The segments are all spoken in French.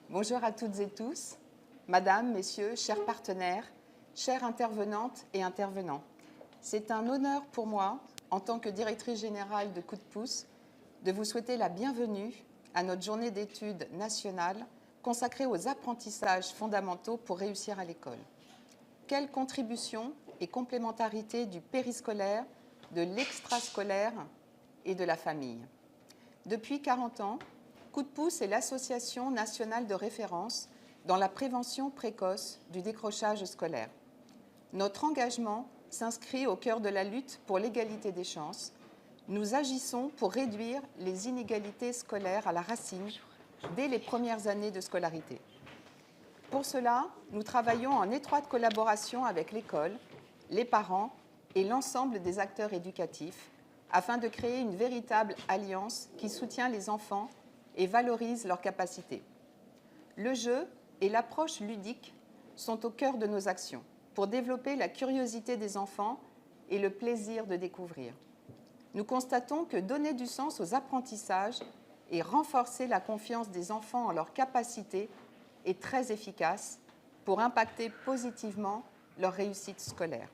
Bonjour à toutes et tous, Madame, Messieurs, chers partenaires, chères intervenantes et intervenants. C'est un honneur pour moi, en tant que directrice générale de Coup de pouce, de vous souhaiter la bienvenue à notre journée d'études nationale consacrée aux apprentissages fondamentaux pour réussir à l'école. Quelle contribution et complémentarité du périscolaire, de l'extrascolaire et de la famille. Depuis 40 ans, Coup de pouce est l'association nationale de référence dans la prévention précoce du décrochage scolaire. Notre engagement s'inscrit au cœur de la lutte pour l'égalité des chances. Nous agissons pour réduire les inégalités scolaires à la racine dès les premières années de scolarité. Pour cela, nous travaillons en étroite collaboration avec l'école, les parents et l'ensemble des acteurs éducatifs afin de créer une véritable alliance qui soutient les enfants et valorise leurs capacités. Le jeu et l'approche ludique sont au cœur de nos actions pour développer la curiosité des enfants et le plaisir de découvrir. Nous constatons que donner du sens aux apprentissages et renforcer la confiance des enfants en leurs capacités est très efficace pour impacter positivement leur réussite scolaire.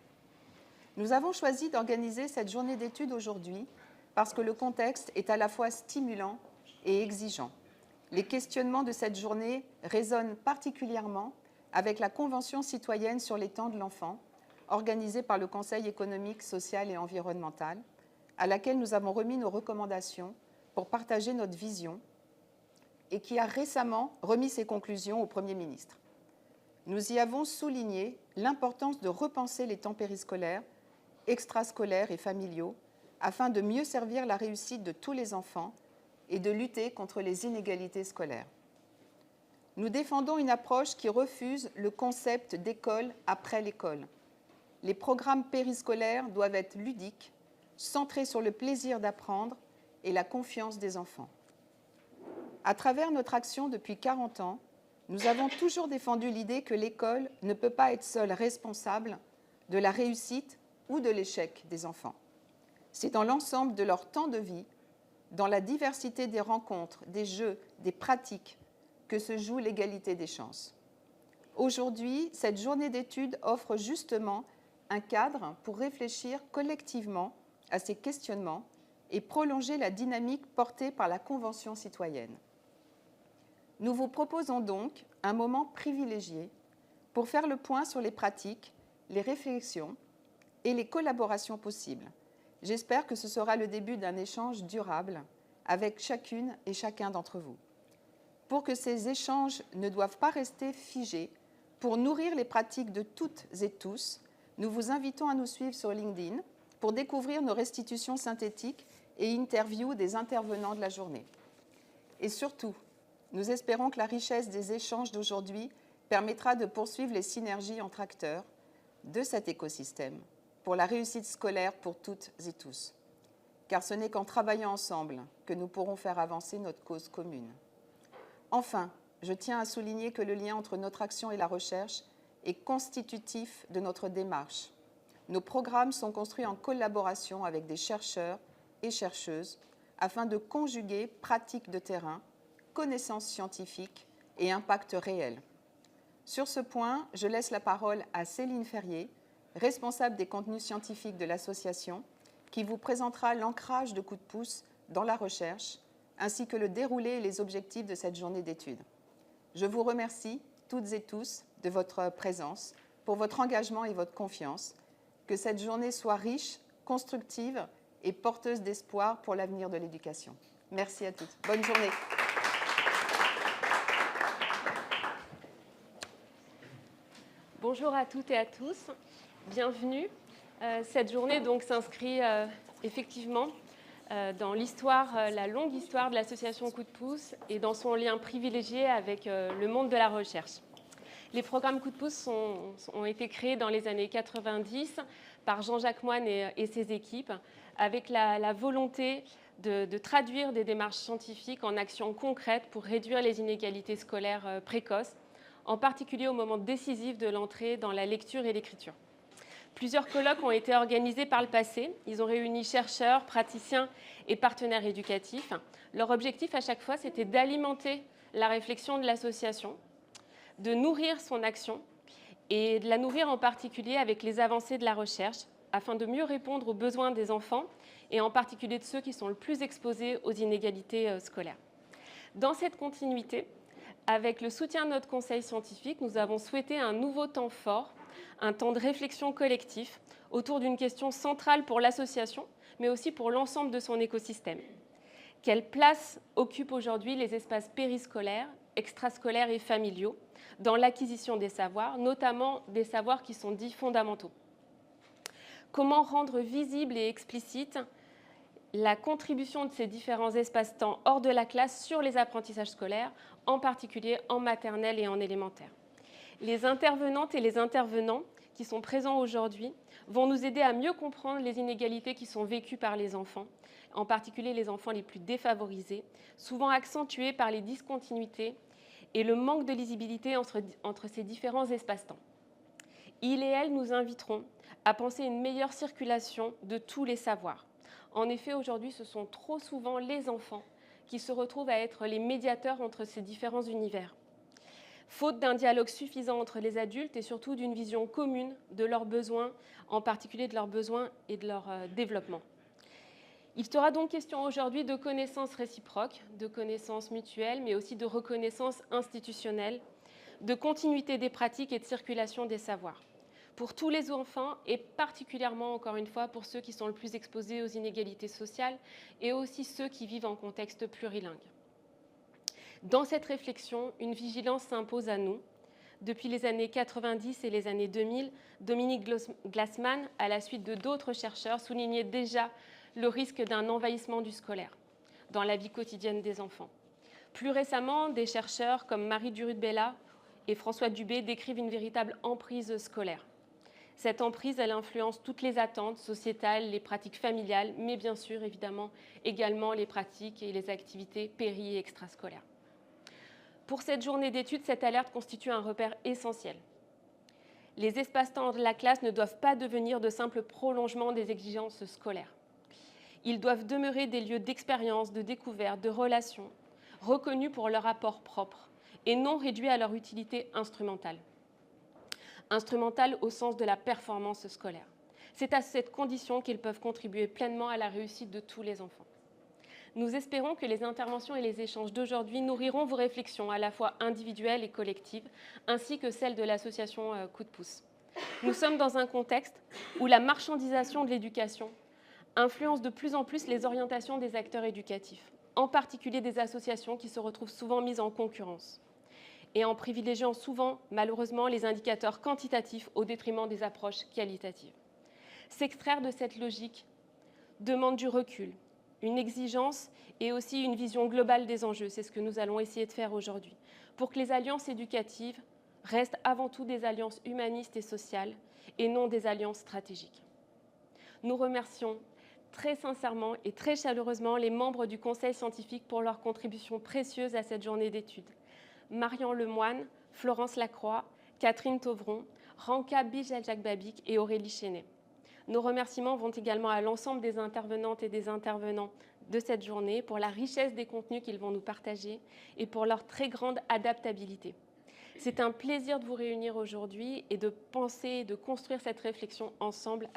Nous avons choisi d'organiser cette journée d'études aujourd'hui parce que le contexte est à la fois stimulant et exigeant. Les questionnements de cette journée résonnent particulièrement avec la Convention citoyenne sur les temps de l'enfant, organisée par le Conseil économique, social et environnemental, à laquelle nous avons remis nos recommandations pour partager notre vision et qui a récemment remis ses conclusions au Premier ministre. Nous y avons souligné l'importance de repenser les temps périscolaires, extrascolaires et familiaux afin de mieux servir la réussite de tous les enfants et de lutter contre les inégalités scolaires. Nous défendons une approche qui refuse le concept d'école après l'école. Les programmes périscolaires doivent être ludiques, centrés sur le plaisir d'apprendre et la confiance des enfants. À travers notre action depuis 40 ans, nous avons toujours défendu l'idée que l'école ne peut pas être seule responsable de la réussite ou de l'échec des enfants. C'est dans l'ensemble de leur temps de vie, dans la diversité des rencontres, des jeux, des pratiques, que se joue l'égalité des chances. Aujourd'hui, cette journée d'études offre justement un cadre pour réfléchir collectivement à ces questionnements et prolonger la dynamique portée par la Convention citoyenne. Nous vous proposons donc un moment privilégié pour faire le point sur les pratiques, les réflexions et les collaborations possibles. J'espère que ce sera le début d'un échange durable avec chacune et chacun d'entre vous. Pour que ces échanges ne doivent pas rester figés, pour nourrir les pratiques de toutes et tous, nous vous invitons à nous suivre sur LinkedIn pour découvrir nos restitutions synthétiques et interviews des intervenants de la journée. Et surtout, nous espérons que la richesse des échanges d'aujourd'hui permettra de poursuivre les synergies entre acteurs de cet écosystème pour la réussite scolaire pour toutes et tous. Car ce n'est qu'en travaillant ensemble que nous pourrons faire avancer notre cause commune. Enfin, je tiens à souligner que le lien entre notre action et la recherche est constitutif de notre démarche. Nos programmes sont construits en collaboration avec des chercheurs et chercheuses afin de conjuguer pratiques de terrain, connaissances scientifiques et impact réel. Sur ce point, je laisse la parole à Céline Ferrier, responsable des contenus scientifiques de l'association, qui vous présentera l'ancrage de Coup de pouce dans la recherche, ainsi que le déroulé et les objectifs de cette journée d'études. Je vous remercie toutes et tous de votre présence, pour votre engagement et votre confiance. Que cette journée soit riche, constructive et porteuse d'espoir pour l'avenir de l'éducation. Merci à toutes. Bonne journée. Bonjour à toutes et à tous, bienvenue. Cette journée donc s'inscrit effectivement dans l'histoire, la longue histoire de l'association Coup de pouce et dans son lien privilégié avec le monde de la recherche. Les programmes Coup de pouce ont été créés dans les années 90 par Jean-Jacques Moine et ses équipes avec la volonté de traduire des démarches scientifiques en actions concrètes pour réduire les inégalités scolaires précoces, en particulier au moment décisif de l'entrée dans la lecture et l'écriture. Plusieurs colloques ont été organisés par le passé. Ils ont réuni chercheurs, praticiens et partenaires éducatifs. Leur objectif à chaque fois, c'était d'alimenter la réflexion de l'association, de nourrir son action et de la nourrir en particulier avec les avancées de la recherche afin de mieux répondre aux besoins des enfants et en particulier de ceux qui sont le plus exposés aux inégalités scolaires. Dans cette continuité, avec le soutien de notre conseil scientifique, nous avons souhaité un nouveau temps fort, un temps de réflexion collectif autour d'une question centrale pour l'association, mais aussi pour l'ensemble de son écosystème. Quelle place occupent aujourd'hui les espaces périscolaires, extrascolaires et familiaux dans l'acquisition des savoirs, notamment des savoirs qui sont dits fondamentaux? Comment rendre visible et explicite la contribution de ces différents espaces-temps hors de la classe sur les apprentissages scolaires, en particulier en maternelle et en élémentaire? Les intervenantes et les intervenants qui sont présents aujourd'hui vont nous aider à mieux comprendre les inégalités qui sont vécues par les enfants, en particulier les enfants les plus défavorisés, souvent accentués par les discontinuités et le manque de lisibilité entre ces différents espaces-temps. Ils et elles nous inviteront à penser une meilleure circulation de tous les savoirs. En effet, aujourd'hui, ce sont trop souvent les enfants qui se retrouvent à être les médiateurs entre ces différents univers. Faute d'un dialogue suffisant entre les adultes et surtout d'une vision commune de leurs besoins, en particulier de leurs besoins et de leur développement. Il sera donc question aujourd'hui de connaissances réciproques, de connaissances mutuelles, mais aussi de reconnaissance institutionnelle, de continuité des pratiques et de circulation des savoirs. Pour tous les enfants et particulièrement, encore une fois, pour ceux qui sont le plus exposés aux inégalités sociales et aussi ceux qui vivent en contexte plurilingue. Dans cette réflexion, une vigilance s'impose à nous. Depuis les années 90 et les années 2000, Dominique Glassman, à la suite de d'autres chercheurs, soulignait déjà le risque d'un envahissement du scolaire dans la vie quotidienne des enfants. Plus récemment, des chercheurs comme Marie Durut-Bella et François Dubé décrivent une véritable emprise scolaire. Cette emprise, elle influence toutes les attentes sociétales, les pratiques familiales, mais bien sûr, évidemment, également les pratiques et les activités péri- et extrascolaires. Pour cette journée d'études, cette alerte constitue un repère essentiel. Les espaces-temps de la classe ne doivent pas devenir de simples prolongements des exigences scolaires. Ils doivent demeurer des lieux d'expérience, de découverte, de relations, reconnus pour leur apport propre et non réduits à leur utilité instrumentale. Instrumentale au sens de la performance scolaire. C'est à cette condition qu'ils peuvent contribuer pleinement à la réussite de tous les enfants. Nous espérons que les interventions et les échanges d'aujourd'hui nourriront vos réflexions à la fois individuelles et collectives, ainsi que celles de l'association Coup de pouce. Nous sommes dans un contexte où la marchandisation de l'éducation influence de plus en plus les orientations des acteurs éducatifs, en particulier des associations qui se retrouvent souvent mises en concurrence et en privilégiant souvent, malheureusement, les indicateurs quantitatifs au détriment des approches qualitatives. S'extraire de cette logique demande du recul, une exigence et aussi une vision globale des enjeux. C'est ce que nous allons essayer de faire aujourd'hui, pour que les alliances éducatives restent avant tout des alliances humanistes et sociales et non des alliances stratégiques. Nous remercions très sincèrement et très chaleureusement les membres du Conseil scientifique pour leur contribution précieuse à cette journée d'études. Marian Lemoine, Florence Lacroix, Catherine Tauvron, Ranka Bijal-Jacques-Babic et Aurélie Chenet. Nos remerciements vont également à l'ensemble des intervenantes et des intervenants de cette journée pour la richesse des contenus qu'ils vont nous partager et pour leur très grande adaptabilité. C'est un plaisir de vous réunir aujourd'hui et de penser et de construire cette réflexion ensemble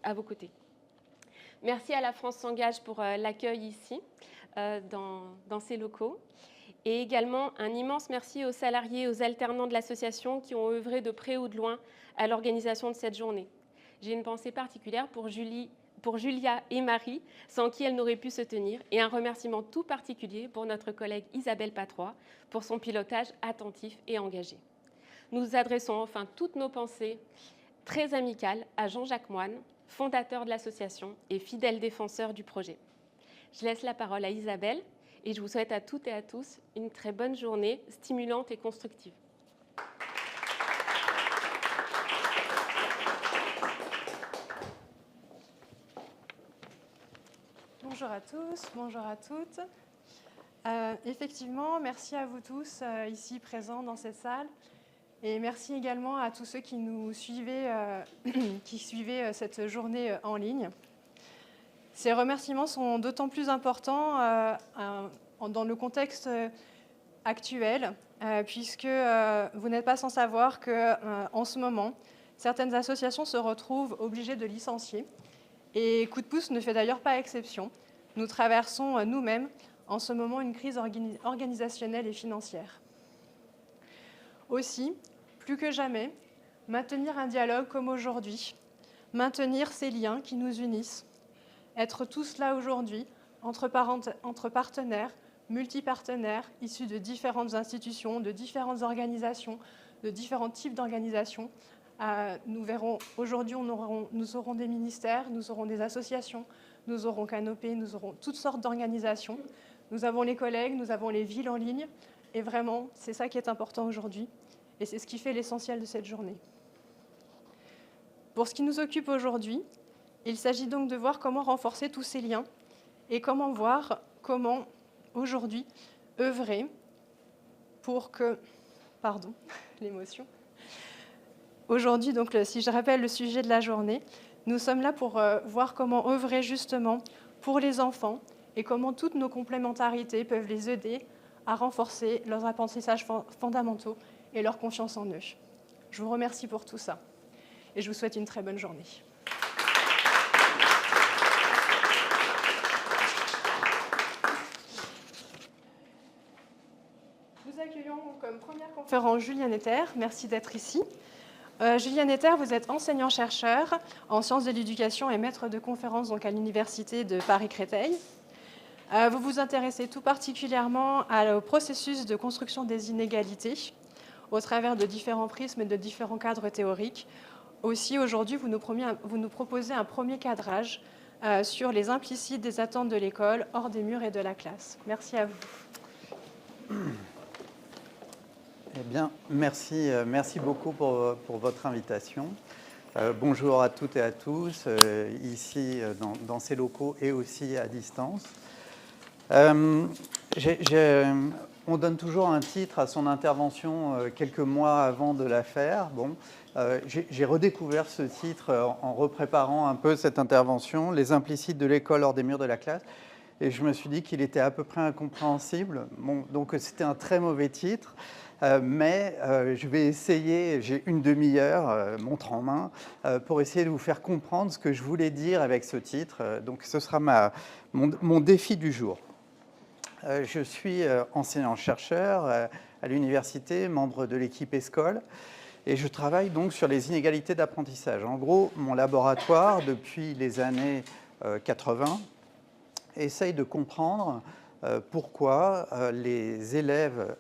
à vos côtés. Merci à la France s'engage pour l'accueil ici, dans ces locaux. Et également un immense merci aux salariés et aux alternants de l'association qui ont œuvré de près ou de loin à l'organisation de cette journée. J'ai une pensée particulière pour Julia et Marie, sans qui elles n'auraient pu se tenir, et un remerciement tout particulier pour notre collègue Isabelle Patrois pour son pilotage attentif et engagé. Nous adressons enfin toutes nos pensées très amicales à Jean-Jacques Moine, fondateur de l'association et fidèle défenseur du projet. Je laisse la parole à Isabelle et je vous souhaite à toutes et à tous une très bonne journée, stimulante et constructive. Bonjour à tous, bonjour à toutes. Effectivement, merci à vous tous ici présents dans cette salle. Et merci également à tous ceux qui nous suivaient, qui suivaient cette journée en ligne. Ces remerciements sont d'autant plus importants dans le contexte actuel, puisque vous n'êtes pas sans savoir qu'en ce moment, certaines associations se retrouvent obligées de licencier. Et Coup de pouce ne fait d'ailleurs pas exception. Nous traversons nous-mêmes en ce moment une crise organisationnelle et financière. Aussi, plus que jamais, maintenir un dialogue comme aujourd'hui, maintenir ces liens qui nous unissent, être tous là aujourd'hui entre partenaires, multipartenaires, issus de différentes institutions, de différentes organisations, de différents types d'organisations. Nous verrons aujourd'hui, nous aurons des ministères, nous aurons des associations, nous aurons Canopé, nous aurons toutes sortes d'organisations. Nous avons les collègues, nous avons les villes en ligne. Et vraiment, c'est ça qui est important aujourd'hui. Et c'est ce qui fait l'essentiel de cette journée. Pour ce qui nous occupe aujourd'hui, il s'agit donc de voir comment renforcer tous ces liens et comment aujourd'hui œuvrer pour que... Pardon, l'émotion. Aujourd'hui, donc, si je rappelle le sujet de la journée, nous sommes là pour voir comment œuvrer justement pour les enfants et comment toutes nos complémentarités peuvent les aider à renforcer leurs apprentissages fondamentaux et leur confiance en eux. Je vous remercie pour tout ça et je vous souhaite une très bonne journée. Nous accueillons comme première conférence Juliane Ether. Merci d'être ici. Juliane Ether, vous êtes enseignant-chercheur en sciences de l'éducation et maître de conférences donc à l'Université de Paris-Créteil. Vous vous intéressez tout particulièrement au processus de construction des inégalités au travers de différents prismes et de différents cadres théoriques. Aussi, aujourd'hui, vous nous proposez un premier cadrage sur les implicites des attentes de l'école hors des murs et de la classe. Merci à vous. Eh bien, merci beaucoup pour votre invitation. Bonjour à toutes et à tous, ici dans ces locaux et aussi à distance. On donne toujours un titre à son intervention quelques mois avant de la faire. Bon, j'ai redécouvert ce titre en repréparant un peu cette intervention, Les implicites de l'école hors des murs de la classe. Et je me suis dit qu'il était à peu près incompréhensible. Bon, donc c'était un très mauvais titre. Mais je vais essayer, j'ai une demi-heure, montre en main, pour essayer de vous faire comprendre ce que je voulais dire avec ce titre. Donc ce sera mon défi du jour. Je suis enseignant-chercheur à l'université, membre de l'équipe ESCOL, et je travaille donc sur les inégalités d'apprentissage. En gros, mon laboratoire, depuis les années 80, essaye de comprendre pourquoi les élèves,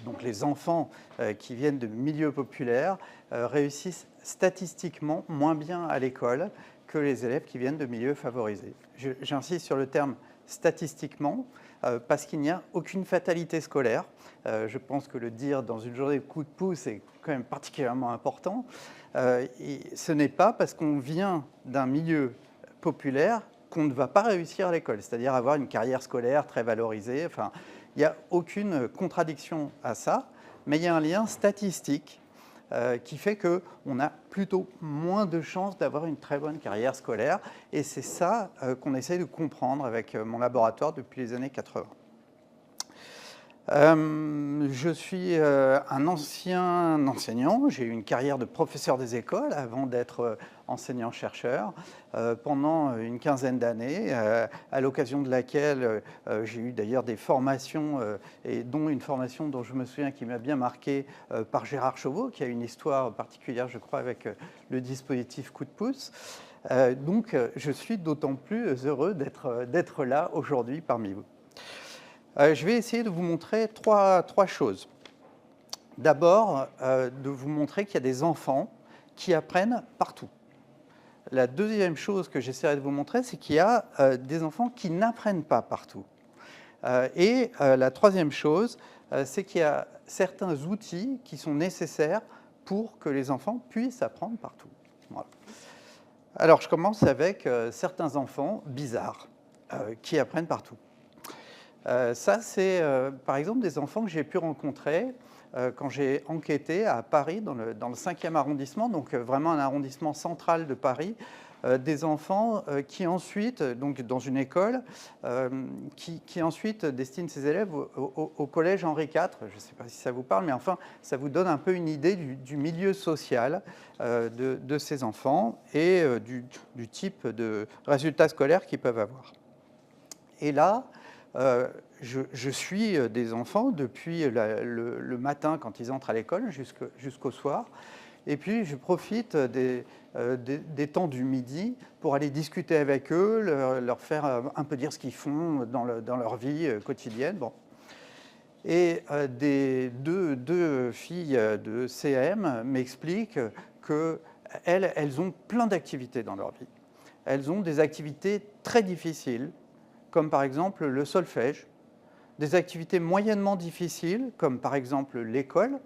donc les enfants qui viennent de milieux populaires, réussissent statistiquement moins bien à l'école que les élèves qui viennent de milieux favorisés. J'insiste sur le terme statistiquement, parce qu'il n'y a aucune fatalité scolaire. Je pense que le dire dans une journée de coup de pouce est quand même particulièrement important. Et ce n'est pas parce qu'on vient d'un milieu populaire qu'on ne va pas réussir à l'école, c'est-à-dire avoir une carrière scolaire très valorisée. Enfin, il n'y a aucune contradiction à ça, mais il y a un lien statistique qui fait qu'on a plutôt moins de chances d'avoir une très bonne carrière scolaire. Et c'est ça qu'on essaye de comprendre avec mon laboratoire depuis les années 80. Je suis un ancien enseignant. J'ai eu une carrière de professeur des écoles avant d'être enseignant-chercheur pendant une quinzaine d'années, à l'occasion de laquelle j'ai eu d'ailleurs des formations, et dont une formation dont je me souviens qui m'a bien marqué par Gérard Chauveau, qui a une histoire particulière, je crois, avec le dispositif Coup de pouce. Donc, je suis d'autant plus heureux d'être là aujourd'hui parmi vous. Je vais essayer de vous montrer trois choses. D'abord, de vous montrer qu'il y a des enfants qui apprennent partout. La deuxième chose que j'essaierai de vous montrer, c'est qu'il y a des enfants qui n'apprennent pas partout. Et la troisième chose, c'est qu'il y a certains outils qui sont nécessaires pour que les enfants puissent apprendre partout. Voilà. Alors, je commence avec certains enfants bizarres qui apprennent partout. Ça, c'est par exemple des enfants que j'ai pu rencontrer quand j'ai enquêté à Paris, dans le 5e arrondissement, donc vraiment un arrondissement central de Paris, des enfants qui ensuite, donc dans une école, qui ensuite destinent ses élèves au collège Henri IV. Je ne sais pas si ça vous parle, mais enfin, ça vous donne un peu une idée du milieu social de ces enfants et du type de résultats scolaires qu'ils peuvent avoir. Et là, je suis des enfants depuis le matin quand ils entrent à l'école jusqu'au soir. Et puis, je profite des temps du midi pour aller discuter avec eux, leur faire un peu dire ce qu'ils font dans leur vie quotidienne. Bon. Et deux filles de CM m'expliquent qu'elles ont plein d'activités dans leur vie. Elles ont des activités très difficiles, comme par exemple le solfège, des activités moyennement difficiles, comme par exemple l'école,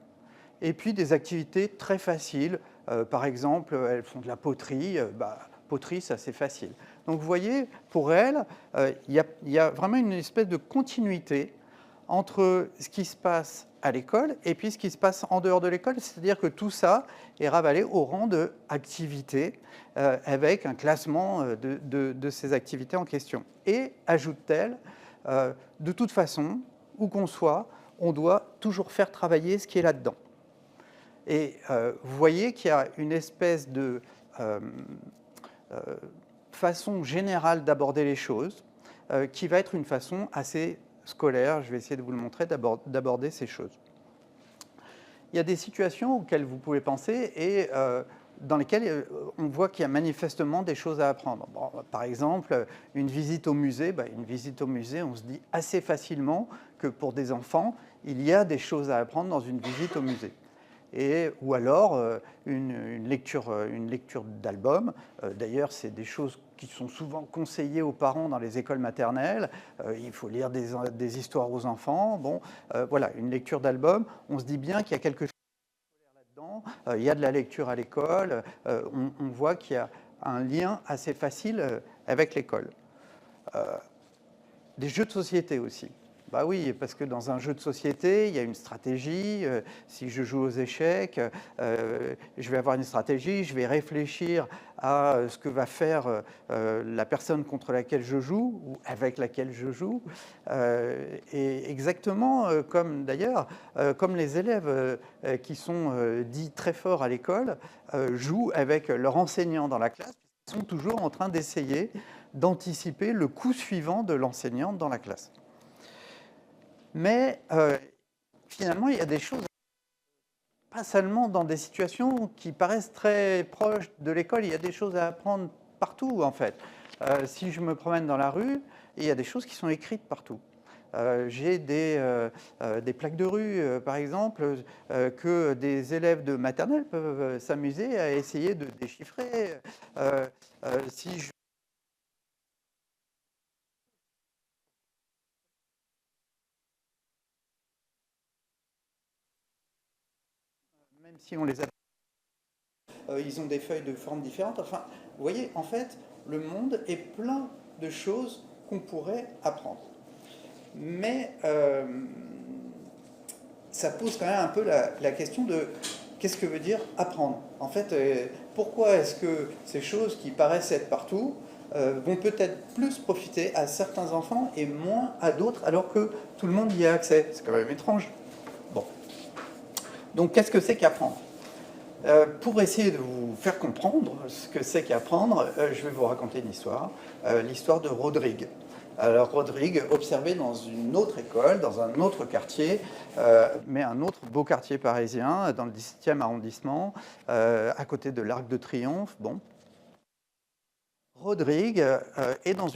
et puis des activités très faciles. Par exemple, elles font de la poterie. Poterie, ça c'est facile. Donc vous voyez, pour elles, il y a vraiment une espèce de continuité entre ce qui se passe à l'école et puis ce qui se passe en dehors de l'école. C'est-à-dire que tout ça est ravalé au rang d'activités avec un classement de ces activités en question. Et, ajoute-t-elle, de toute façon, où qu'on soit, on doit toujours faire travailler ce qui est là-dedans. Et vous voyez qu'il y a une espèce de façon générale d'aborder les choses qui va être une façon assez scolaire, je vais essayer de vous le montrer, d'aborder ces choses. Il y a des situations auxquelles vous pouvez penser et dans lesquelles on voit qu'il y a manifestement des choses à apprendre. Bon, par exemple, une visite au musée. Une visite au musée, on se dit assez facilement que pour des enfants, il y a des choses à apprendre dans une visite au musée. Ou alors une lecture d'album. D'ailleurs, c'est des choses qui sont souvent conseillées aux parents dans les écoles maternelles. Il faut lire des histoires aux enfants. Bon, voilà, une lecture d'album. On se dit bien qu'il y a quelque chose là-dedans. Il y a de la lecture à l'école. On voit qu'il y a un lien assez facile avec l'école. Des jeux de société aussi. Bah oui, parce que dans un jeu de société, il y a une stratégie. Si je joue aux échecs, je vais avoir une stratégie, je vais réfléchir à ce que va faire la personne contre laquelle je joue ou avec laquelle je joue. Et exactement comme d'ailleurs, comme les élèves qui sont dits très forts à l'école jouent avec leur enseignant dans la classe, ils sont toujours en train d'essayer d'anticiper le coup suivant de l'enseignant dans la classe. Mais finalement, il y a des choses, pas seulement dans des situations qui paraissent très proches de l'école, il y a des choses à apprendre partout, en fait. Si je me promène dans la rue, il y a des choses qui sont écrites partout. J'ai des plaques de rue, par exemple, que des élèves de maternelle peuvent s'amuser à essayer de déchiffrer. Si je même si on les a... ils ont des feuilles de formes différentes. Enfin, vous voyez, en fait, le monde est plein de choses qu'on pourrait apprendre. Mais ça pose quand même un peu la question de qu'est-ce que veut dire apprendre. En fait, pourquoi est-ce que ces choses qui paraissent être partout vont peut-être plus profiter à certains enfants et moins à d'autres, alors que tout le monde y a accès? C'est quand même étrange. Bon. Donc, qu'est-ce que c'est qu'apprendre? Pour essayer de vous faire comprendre ce que c'est qu'apprendre, je vais vous raconter une histoire, l'histoire de Rodrigue. Alors, Rodrigue observait dans une autre école, dans un autre quartier, mais un autre beau quartier parisien, dans le 17e arrondissement, à côté de l'Arc de Triomphe. Bon. Rodrigue est dans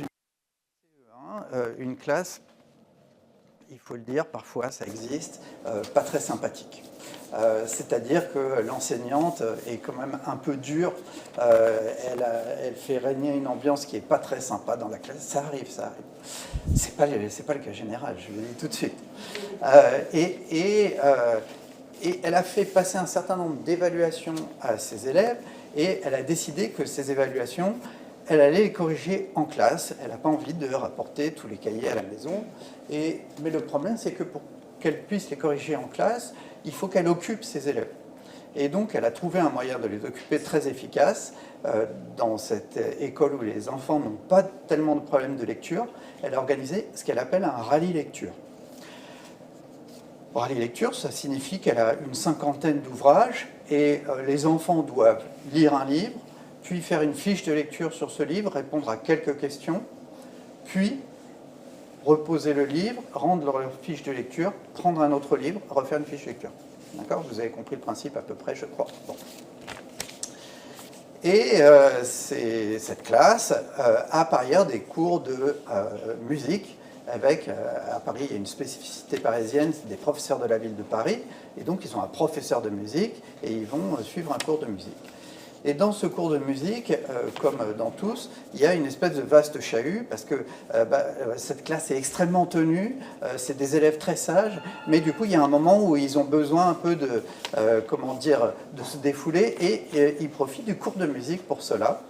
une classe, il faut le dire, parfois ça existe, pas très sympathique. C'est-à-dire que l'enseignante est quand même un peu dure, elle fait régner une ambiance qui n'est pas très sympa dans la classe. Ça arrive. C'est pas le cas général, je le dis tout de suite. Et elle a fait passer un certain nombre d'évaluations à ses élèves, et elle a décidé que ces évaluations elle allait les corriger en classe. Elle n'a pas envie de rapporter tous les cahiers à la maison. Mais le problème, c'est que pour qu'elle puisse les corriger en classe, il faut qu'elle occupe ses élèves. Et donc, elle a trouvé un moyen de les occuper très efficace. Dans cette école où les enfants n'ont pas tellement de problèmes de lecture, elle a organisé ce qu'elle appelle un rallye lecture. Rallye lecture, ça signifie qu'elle a une cinquantaine d'ouvrages et les enfants doivent lire un livre, puis faire une fiche de lecture sur ce livre, répondre à quelques questions, puis reposer le livre, rendre leur fiche de lecture, prendre un autre livre, refaire une fiche de lecture. D'accord ? Vous avez compris le principe à peu près, je crois. Bon. Et cette classe a par ailleurs des cours de musique avec, à Paris, il y a une spécificité parisienne, c'est des professeurs de la ville de Paris, et donc ils ont un professeur de musique et ils vont suivre un cours de musique. Et dans ce cours de musique, comme dans tous, il y a une espèce de vaste chahut, parce que cette classe est extrêmement tenue, c'est des élèves très sages, mais du coup, il y a un moment où ils ont besoin un peu de, de se défouler, et ils profitent du cours de musique pour cela.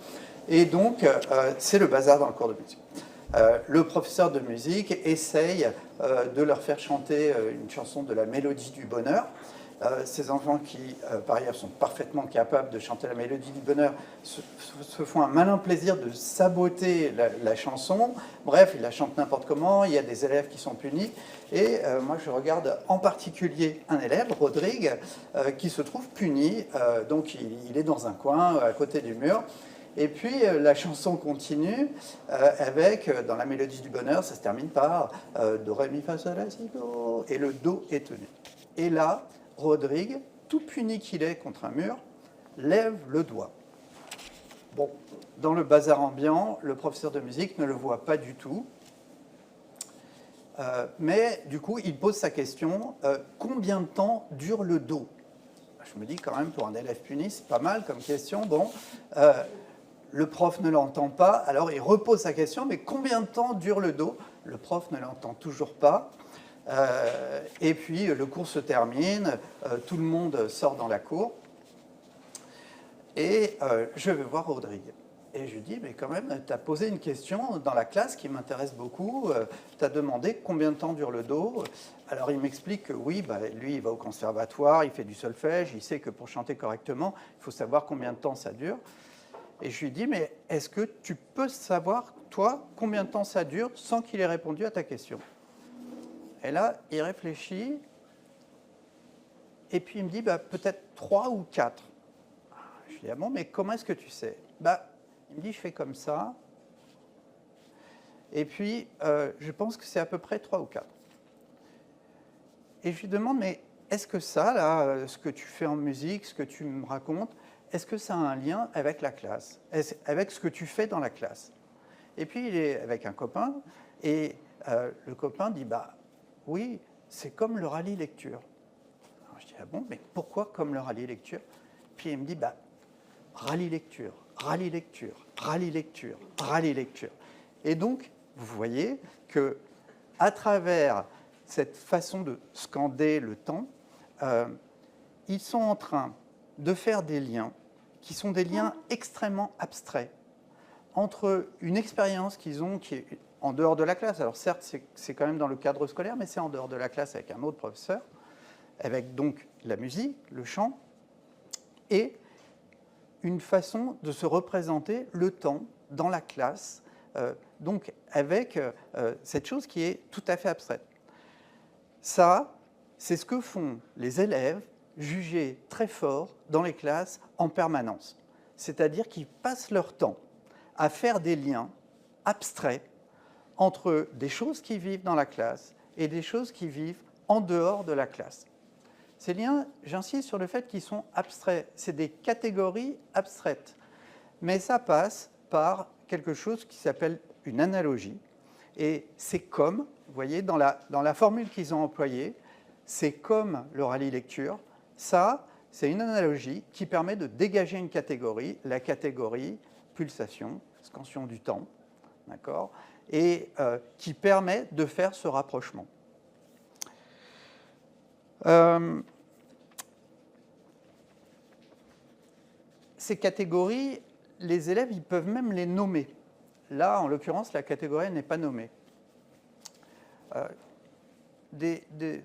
Et donc, c'est le bazar dans le cours de musique. Le professeur de musique essaye de leur faire chanter une chanson de la Mélodie du bonheur. Ces enfants qui, par ailleurs, sont parfaitement capables de chanter la Mélodie du bonheur se font un malin plaisir de saboter la chanson. Bref, ils la chantent n'importe comment, il y a des élèves qui sont punis. Et moi, je regarde en particulier un élève, Rodrigue, qui se trouve puni. Donc, il est dans un coin, à côté du mur. Et puis, la chanson continue avec, dans la Mélodie du bonheur, ça se termine par Do, Ré, Mi, Fa, Sol, La, Si, Do. Et le Do est tenu. Et là, Rodrigue, tout puni qu'il est contre un mur, lève le doigt. Bon, dans le bazar ambiant, le professeur de musique ne le voit pas du tout. Mais du coup, il pose sa question, combien de temps dure le Do ? Je me dis quand même, pour un élève puni, c'est pas mal comme question. Bon, le prof ne l'entend pas, alors il repose sa question, mais combien de temps dure le Do ? Le prof ne l'entend toujours pas. Et puis le cours se termine, tout le monde sort dans la cour, et je vais voir Rodrigue. Et je lui dis, mais quand même, tu as posé une question dans la classe qui m'intéresse beaucoup, tu as demandé combien de temps dure le Do. Alors il m'explique que oui, lui il va au conservatoire, il fait du solfège, il sait que pour chanter correctement, il faut savoir combien de temps ça dure. Et je lui dis, mais est-ce que tu peux savoir, toi, combien de temps ça dure sans qu'il ait répondu à ta question ? Et là, il réfléchit, et puis il me dit, peut-être 3 ou 4. Je lui dis, ah bon, mais comment est-ce que tu sais ? Il me dit, je fais comme ça, et puis je pense que c'est à peu près 3 ou 4. Et je lui demande, mais est-ce que ça, là, ce que tu fais en musique, ce que tu me racontes, est-ce que ça a un lien avec la classe, avec ce que tu fais dans la classe ? Et puis il est avec un copain, et le copain dit, oui, c'est comme le rallye lecture. Alors je dis, ah bon, mais pourquoi comme le rallye lecture ? Puis il me dit, rallye lecture, rallye lecture, rallye lecture, rallye lecture. Et donc, vous voyez que à travers cette façon de scander le temps, ils sont en train de faire des liens qui sont des liens extrêmement abstraits entre une expérience qu'ils ont qui est en dehors de la classe. Alors certes, c'est quand même dans le cadre scolaire, mais c'est en dehors de la classe avec un autre professeur, avec donc la musique, le chant, et une façon de se représenter le temps dans la classe, donc avec cette chose qui est tout à fait abstraite. Ça, c'est ce que font les élèves jugés très forts dans les classes en permanence. C'est-à-dire qu'ils passent leur temps à faire des liens abstraits entre des choses qui vivent dans la classe et des choses qui vivent en dehors de la classe. Ces liens, j'insiste sur le fait qu'ils sont abstraits. C'est des catégories abstraites. Mais ça passe par quelque chose qui s'appelle une analogie. Et c'est comme, vous voyez, dans la formule qu'ils ont employée, c'est comme le rallye lecture. Ça, c'est une analogie qui permet de dégager une catégorie, la catégorie pulsation, scansion du temps, d'accord, et qui permet de faire ce rapprochement. Ces catégories, les élèves, ils peuvent même les nommer. Là, en l'occurrence, la catégorie n'est pas nommée.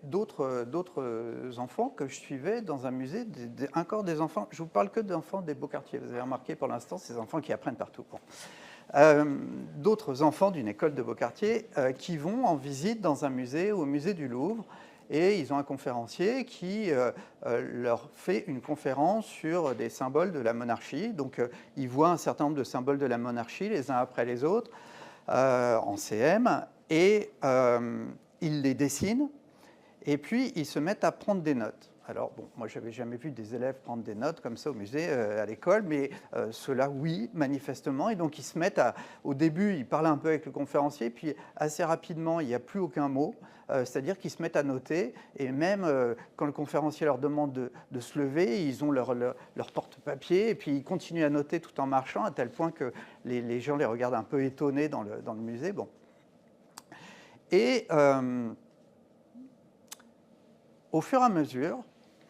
D'autres enfants que je suivais dans un musée, encore des enfants, je ne vous parle que d'enfants des beaux quartiers, vous avez remarqué pour l'instant, ces enfants qui apprennent partout. Bon. D'autres enfants d'une école de Beaucartier qui vont en visite dans un musée, au musée du Louvre, et ils ont un conférencier qui leur fait une conférence sur des symboles de la monarchie. Donc ils voient un certain nombre de symboles de la monarchie, les uns après les autres, en CM, et ils les dessinent, et puis ils se mettent à prendre des notes. Alors, bon, moi, je n'avais jamais vu des élèves prendre des notes comme ça au musée, à l'école, mais ceux-là, oui, manifestement. Et donc, ils se mettent à... Au début, ils parlent un peu avec le conférencier, puis assez rapidement, il n'y a plus aucun mot. C'est-à-dire qu'ils se mettent à noter. Et même quand le conférencier leur demande de se lever, ils ont leur porte-papier, et puis ils continuent à noter tout en marchant, à tel point que les gens les regardent un peu étonnés dans le musée. Bon. Et au fur et à mesure,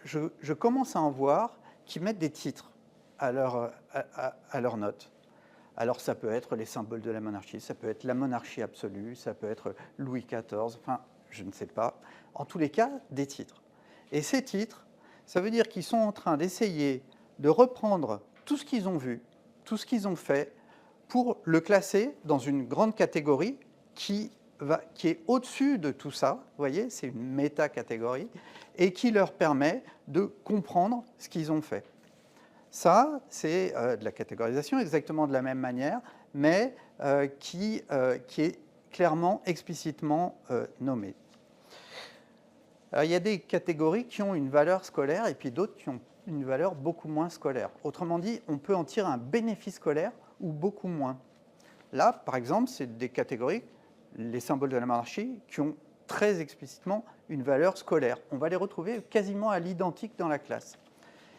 je commence à en voir qui mettent des titres à leurs notes. Alors ça peut être les symboles de la monarchie, ça peut être la monarchie absolue, ça peut être Louis XIV, enfin je ne sais pas. En tous les cas, des titres. Et ces titres, ça veut dire qu'ils sont en train d'essayer de reprendre tout ce qu'ils ont vu, tout ce qu'ils ont fait, pour le classer dans une grande catégorie qui est au-dessus de tout ça, vous voyez, c'est une méta-catégorie, et qui leur permet de comprendre ce qu'ils ont fait. Ça, c'est de la catégorisation exactement de la même manière, mais qui est clairement, explicitement nommée. Alors, il y a des catégories qui ont une valeur scolaire et puis d'autres qui ont une valeur beaucoup moins scolaire. Autrement dit, on peut en tirer un bénéfice scolaire ou beaucoup moins. Là, par exemple, c'est des catégories, les symboles de la monarchie, qui ont très explicitement une valeur scolaire. On va les retrouver quasiment à l'identique dans la classe.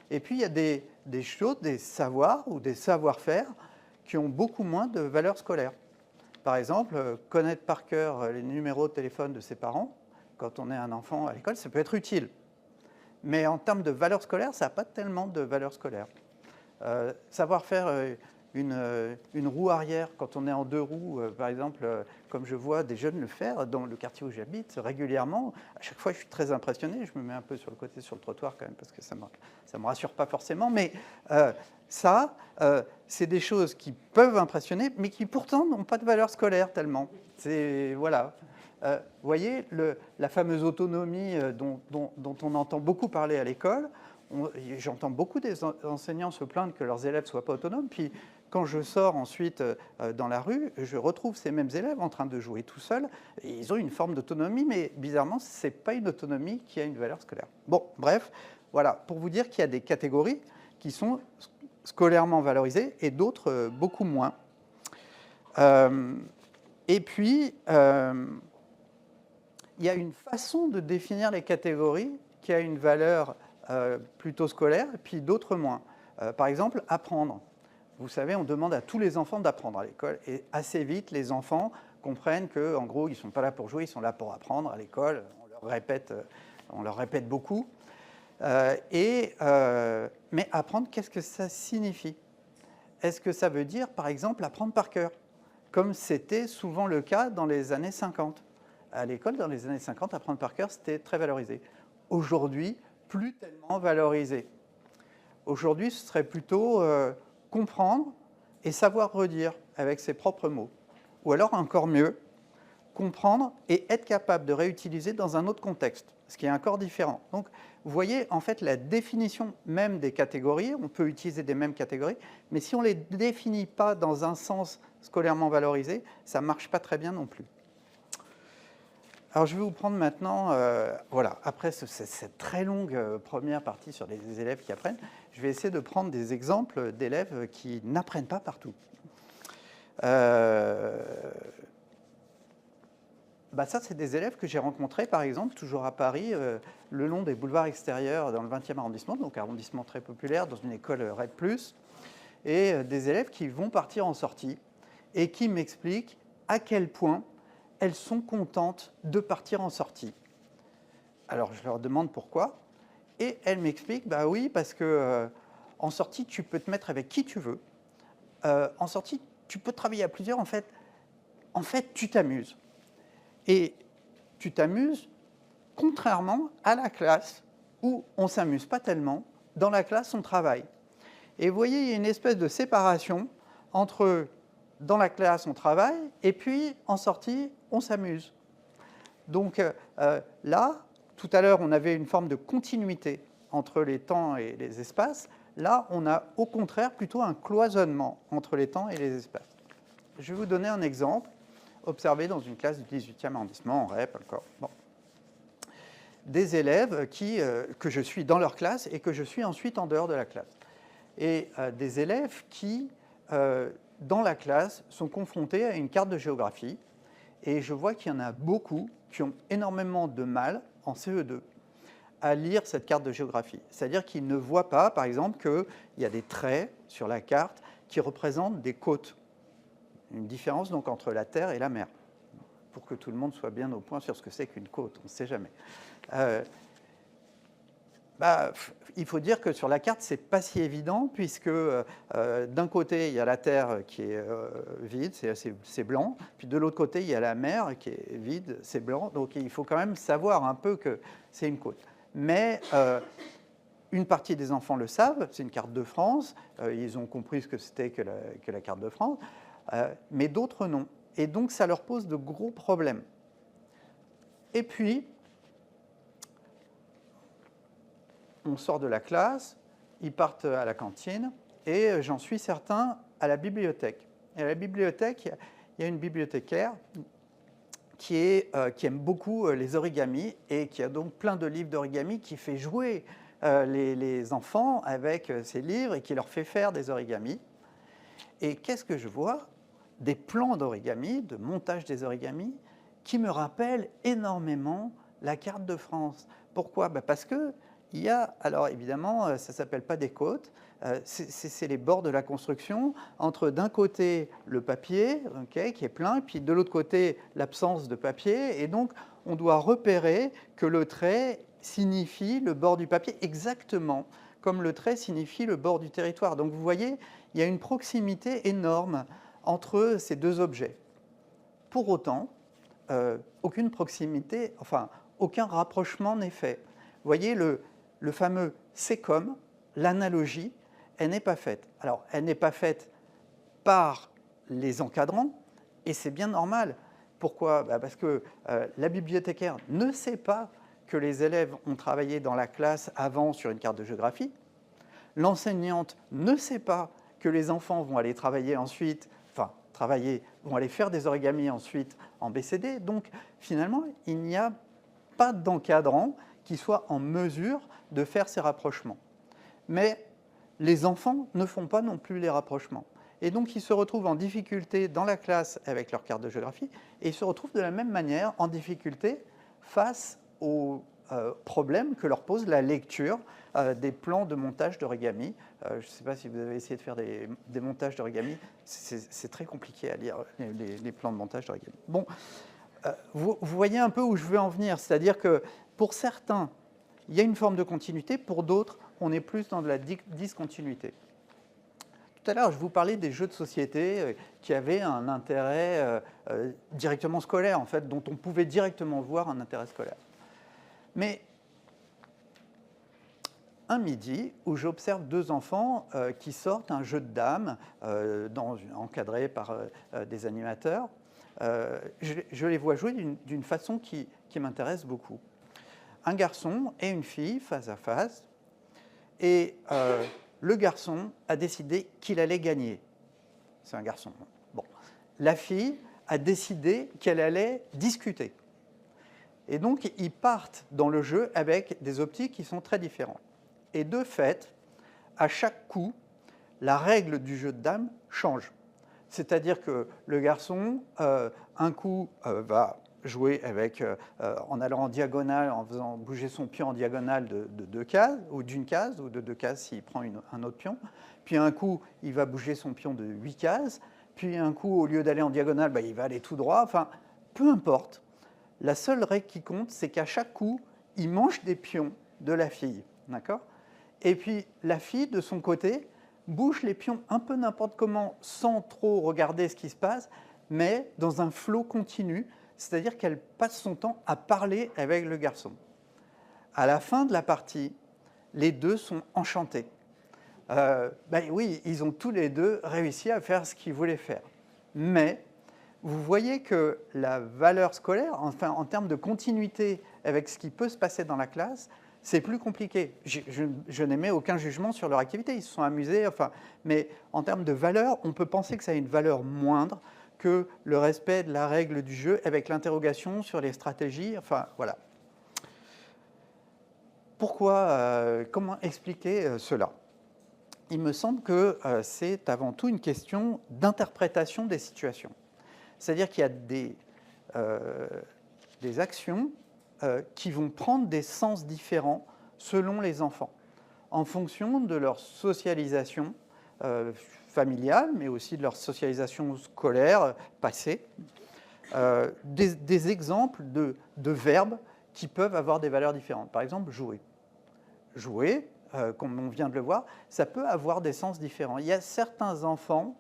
Et puis, il y a des choses, des savoirs ou des savoir-faire qui ont beaucoup moins de valeur scolaire. Par exemple, connaître par cœur les numéros de téléphone de ses parents, quand on est un enfant à l'école, ça peut être utile. Mais en termes de valeur scolaire, ça n'a pas tellement de valeur scolaire. Savoir faire une roue arrière quand on est en deux roues, par exemple, comme je vois des jeunes le faire dans le quartier où j'habite régulièrement. À chaque fois, je suis très impressionné. Je me mets un peu sur le côté, sur le trottoir quand même, parce que ça me rassure pas forcément. Mais c'est des choses qui peuvent impressionner, mais qui pourtant n'ont pas de valeur scolaire tellement. Voilà. Vous voyez, la fameuse autonomie dont on entend beaucoup parler à l'école. J'entends beaucoup des enseignants se plaindre que leurs élèves ne soient pas autonomes. Puis, quand je sors ensuite dans la rue, je retrouve ces mêmes élèves en train de jouer tout seuls. Et ils ont une forme d'autonomie, mais bizarrement, ce n'est pas une autonomie qui a une valeur scolaire. Bon, bref, voilà, pour vous dire qu'il y a des catégories qui sont scolairement valorisées et d'autres beaucoup moins. Et puis, il y a une façon de définir les catégories qui a une valeur plutôt scolaire, et puis d'autres moins. Par exemple, apprendre. Vous savez, on demande à tous les enfants d'apprendre à l'école, et assez vite, les enfants comprennent qu'en gros, ils ne sont pas là pour jouer, ils sont là pour apprendre à l'école. On leur répète beaucoup. Mais apprendre, qu'est-ce que ça signifie? Est-ce que ça veut dire, par exemple, apprendre par cœur, comme c'était souvent le cas dans les années 50? À l'école, dans les années 50, apprendre par cœur, c'était très valorisé. Aujourd'hui, plus tellement valorisé. Aujourd'hui, ce serait plutôt comprendre et savoir redire avec ses propres mots. Ou alors, encore mieux, comprendre et être capable de réutiliser dans un autre contexte, ce qui est encore différent. Donc, vous voyez, en fait, la définition même des catégories, on peut utiliser des mêmes catégories, mais si on ne les définit pas dans un sens scolairement valorisé, ça ne marche pas très bien non plus. Alors, je vais vous prendre maintenant, voilà, après cette très longue première partie sur les élèves qui apprennent, je vais essayer de prendre des exemples d'élèves qui n'apprennent pas partout. Ça, c'est des élèves que j'ai rencontrés, par exemple, toujours à Paris, le long des boulevards extérieurs dans le 20e arrondissement, donc arrondissement très populaire, dans une école RED+, et des élèves qui vont partir en sortie et qui m'expliquent à quel point elles sont contentes de partir en sortie. Alors, je leur demande pourquoi, et elles m'expliquent, bah oui, parce que en sortie, tu peux te mettre avec qui tu veux, en sortie, tu peux travailler à plusieurs, en fait, tu t'amuses. Et tu t'amuses contrairement à la classe où on ne s'amuse pas tellement. Dans la classe, on travaille. Et vous voyez, il y a une espèce de séparation entre dans la classe, on travaille, et puis en sortie, on s'amuse. Donc là, tout à l'heure, on avait une forme de continuité entre les temps et les espaces. Là, on a au contraire plutôt un cloisonnement entre les temps et les espaces. Je vais vous donner un exemple, observé dans une classe du 18e arrondissement, en REP encore. Bon. Des élèves que je suis dans leur classe et que je suis ensuite en dehors de la classe. Et des élèves qui, dans la classe, sont confrontés à une carte de géographie. Et je vois qu'il y en a beaucoup qui ont énormément de mal, en CE2, à lire cette carte de géographie. C'est-à-dire qu'ils ne voient pas, par exemple, qu'il y a des traits sur la carte qui représentent des côtes. Une différence donc entre la terre et la mer, pour que tout le monde soit bien au point sur ce que c'est qu'une côte, on ne sait jamais. Il faut dire que sur la carte, ce n'est pas si évident, puisque d'un côté, il y a la terre qui est vide, c'est blanc, puis de l'autre côté, il y a la mer qui est vide, c'est blanc, donc il faut quand même savoir un peu que c'est une côte. Mais une partie des enfants le savent, c'est une carte de France, ils ont compris ce que c'était que la carte de France, mais d'autres non. Et donc, ça leur pose de gros problèmes. Et puis, on sort de la classe, ils partent à la cantine, et j'en suis certain, à la bibliothèque. Et à la bibliothèque, il y a une bibliothécaire qui aime beaucoup les origamis, et qui a donc plein de livres d'origami, qui fait jouer les enfants avec ces livres, et qui leur fait faire des origamis. Et qu'est-ce que je vois? Des plans d'origami, de montage des origamis, qui me rappellent énormément la carte de France. Pourquoi? Parce que il y a, alors évidemment, ça ne s'appelle pas des côtes, c'est les bords de la construction, entre d'un côté le papier, okay, qui est plein, et puis de l'autre côté l'absence de papier, et donc on doit repérer que le trait signifie le bord du papier exactement comme le trait signifie le bord du territoire. Donc vous voyez, il y a une proximité énorme entre ces deux objets. Pour autant, aucune proximité, enfin, aucun rapprochement n'est fait. Vous voyez, le fameux « c'est comme », l'analogie, elle n'est pas faite. Alors, elle n'est pas faite par les encadrants, et c'est bien normal. Pourquoi? Parce que la bibliothécaire ne sait pas que les élèves ont travaillé dans la classe avant sur une carte de géographie. L'enseignante ne sait pas que les enfants vont aller travailler ensuite, vont aller faire des origamis ensuite en BCD. Donc, finalement, il n'y a pas d'encadrant qui soit en mesure de faire ces rapprochements. Mais les enfants ne font pas non plus les rapprochements. Et donc, ils se retrouvent en difficulté dans la classe avec leur carte de géographie, et ils se retrouvent de la même manière en difficulté face aux problèmes que leur pose la lecture des plans de montage d'origami. Je ne sais pas si vous avez essayé de faire des montages d'origami, c'est très compliqué à lire les plans de montage d'origami. Bon, vous voyez un peu où je veux en venir, c'est-à-dire que pour certains, il y a une forme de continuité, pour d'autres, on est plus dans de la discontinuité. Tout à l'heure, je vous parlais des jeux de société qui avaient un intérêt directement scolaire, en fait, dont on pouvait directement voir un intérêt scolaire. Mais un midi, où j'observe deux enfants qui sortent un jeu de dames encadré par des animateurs, je les vois jouer d'une façon qui m'intéresse beaucoup. Un garçon et une fille face à face, et le garçon a décidé qu'il allait gagner. C'est un garçon. Bon. La fille a décidé qu'elle allait discuter. Et donc, ils partent dans le jeu avec des optiques qui sont très différentes. Et de fait, à chaque coup, la règle du jeu de dames change. C'est-à-dire que le garçon, un coup, va jouer en allant en diagonale, en faisant bouger son pion en diagonale de 2 cases, ou d'une case, ou de 2 cases s'il prend un autre pion. Puis un coup, il va bouger son pion de 8 cases. Puis un coup, au lieu d'aller en diagonale, il va aller tout droit. Enfin, peu importe. La seule règle qui compte, c'est qu'à chaque coup, il mange des pions de la fille. D'accord ? Et puis, la fille, de son côté, bouge les pions un peu n'importe comment, sans trop regarder ce qui se passe, mais dans un flot continu, c'est-à-dire qu'elle passe son temps à parler avec le garçon. À la fin de la partie, les deux sont enchantés. Oui, ils ont tous les deux réussi à faire ce qu'ils voulaient faire. Mais vous voyez que la valeur scolaire, enfin, en termes de continuité avec ce qui peut se passer dans la classe, c'est plus compliqué. Je n'émets aucun jugement sur leur activité, ils se sont amusés, enfin, mais en termes de valeur, on peut penser que ça a une valeur moindre que le respect de la règle du jeu avec l'interrogation sur les stratégies, enfin, voilà. Pourquoi, comment expliquer cela ? Il me semble que c'est avant tout une question d'interprétation des situations. C'est-à-dire qu'il y a des actions qui vont prendre des sens différents selon les enfants, en fonction de leur socialisation familiale, mais aussi de leur socialisation scolaire passée. Des exemples de verbes qui peuvent avoir des valeurs différentes. Par exemple, jouer. Jouer, comme on vient de le voir, ça peut avoir des sens différents. Il y a certains enfants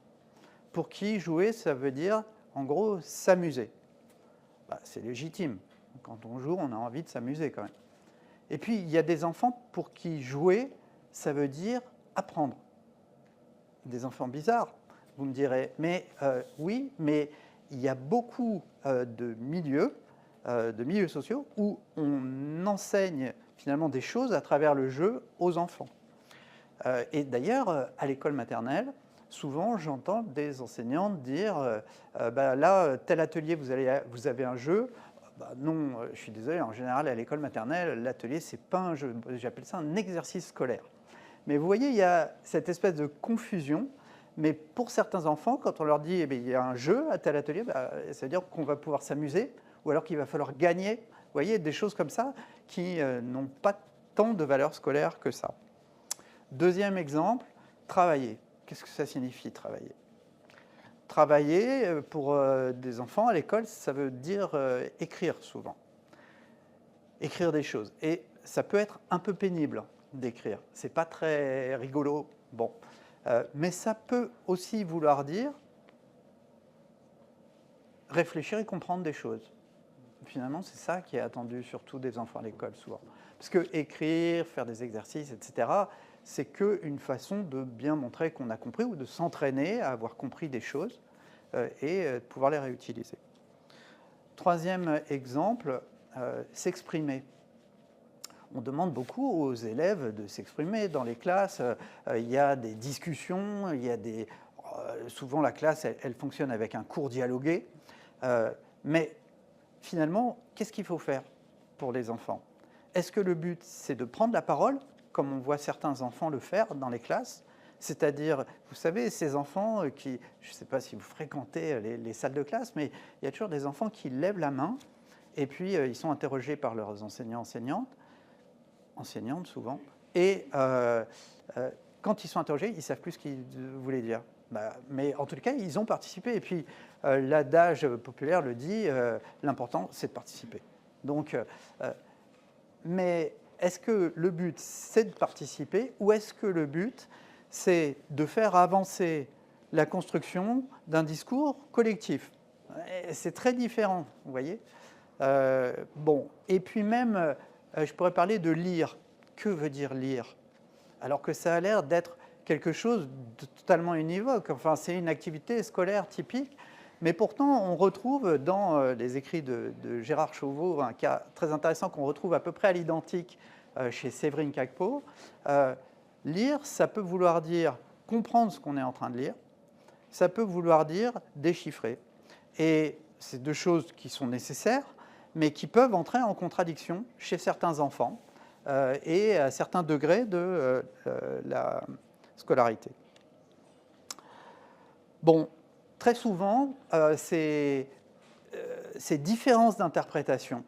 pour qui jouer, ça veut dire, en gros, s'amuser. C'est légitime. Quand on joue, on a envie de s'amuser quand même. Et puis, il y a des enfants pour qui jouer, ça veut dire apprendre. Des enfants bizarres, vous me direz. Mais oui, mais il y a beaucoup de milieux sociaux où on enseigne finalement des choses à travers le jeu aux enfants. Et d'ailleurs, à l'école maternelle, souvent j'entends des enseignantes dire là, tel atelier, vous avez un jeu. Non, je suis désolé, en général, à l'école maternelle, l'atelier, ce n'est pas un jeu. J'appelle ça un exercice scolaire. Mais vous voyez, il y a cette espèce de confusion. Mais pour certains enfants, quand on leur dit il y a un jeu à tel atelier, ça veut dire qu'on va pouvoir s'amuser ou alors qu'il va falloir gagner. Vous voyez, des choses comme ça qui n'ont pas tant de valeur scolaire que ça. Deuxième exemple, travailler. Qu'est-ce que ça signifie, travailler ? Travailler, pour des enfants à l'école, ça veut dire écrire souvent. Écrire des choses. Et ça peut être un peu pénible d'écrire. Ce n'est pas très rigolo. Bon. Mais ça peut aussi vouloir dire réfléchir et comprendre des choses. Finalement, c'est ça qui est attendu surtout des enfants à l'école souvent. Parce que écrire, faire des exercices, etc., c'est qu'une façon de bien montrer qu'on a compris ou de s'entraîner à avoir compris des choses et de pouvoir les réutiliser. Troisième exemple, s'exprimer. On demande beaucoup aux élèves de s'exprimer dans les classes. Il y a des discussions, il y a souvent la classe, elle fonctionne avec un cours dialogué. Mais finalement, qu'est-ce qu'il faut faire pour les enfants ? Est-ce que le but, c'est de prendre la parole, comme on voit certains enfants le faire dans les classes ? C'est-à-dire, vous savez, ces enfants qui, je ne sais pas si vous fréquentez les salles de classe, mais il y a toujours des enfants qui lèvent la main et puis ils sont interrogés par leurs enseignantes souvent, et quand ils sont interrogés, ils ne savent plus ce qu'ils voulaient dire. Mais en tout cas, ils ont participé. Et puis, l'adage populaire le dit, l'important, c'est de participer. Donc, mais est-ce que le but, c'est de participer, ou est-ce que le but, c'est de faire avancer la construction d'un discours collectif ? C'est très différent, vous voyez. Bon, et puis même, je pourrais parler de lire. Que veut dire lire ? Alors que ça a l'air d'être quelque chose de totalement univoque. Enfin, c'est une activité scolaire typique, mais pourtant, on retrouve dans les écrits de Gérard Chauveau un cas très intéressant qu'on retrouve à peu près à l'identique chez Séverine Cagpeau. Lire, ça peut vouloir dire comprendre ce qu'on est en train de lire, ça peut vouloir dire déchiffrer. Et c'est deux choses qui sont nécessaires, mais qui peuvent entrer en contradiction chez certains enfants et à certains degrés de la scolarité. Bon, très souvent, ces différences d'interprétation,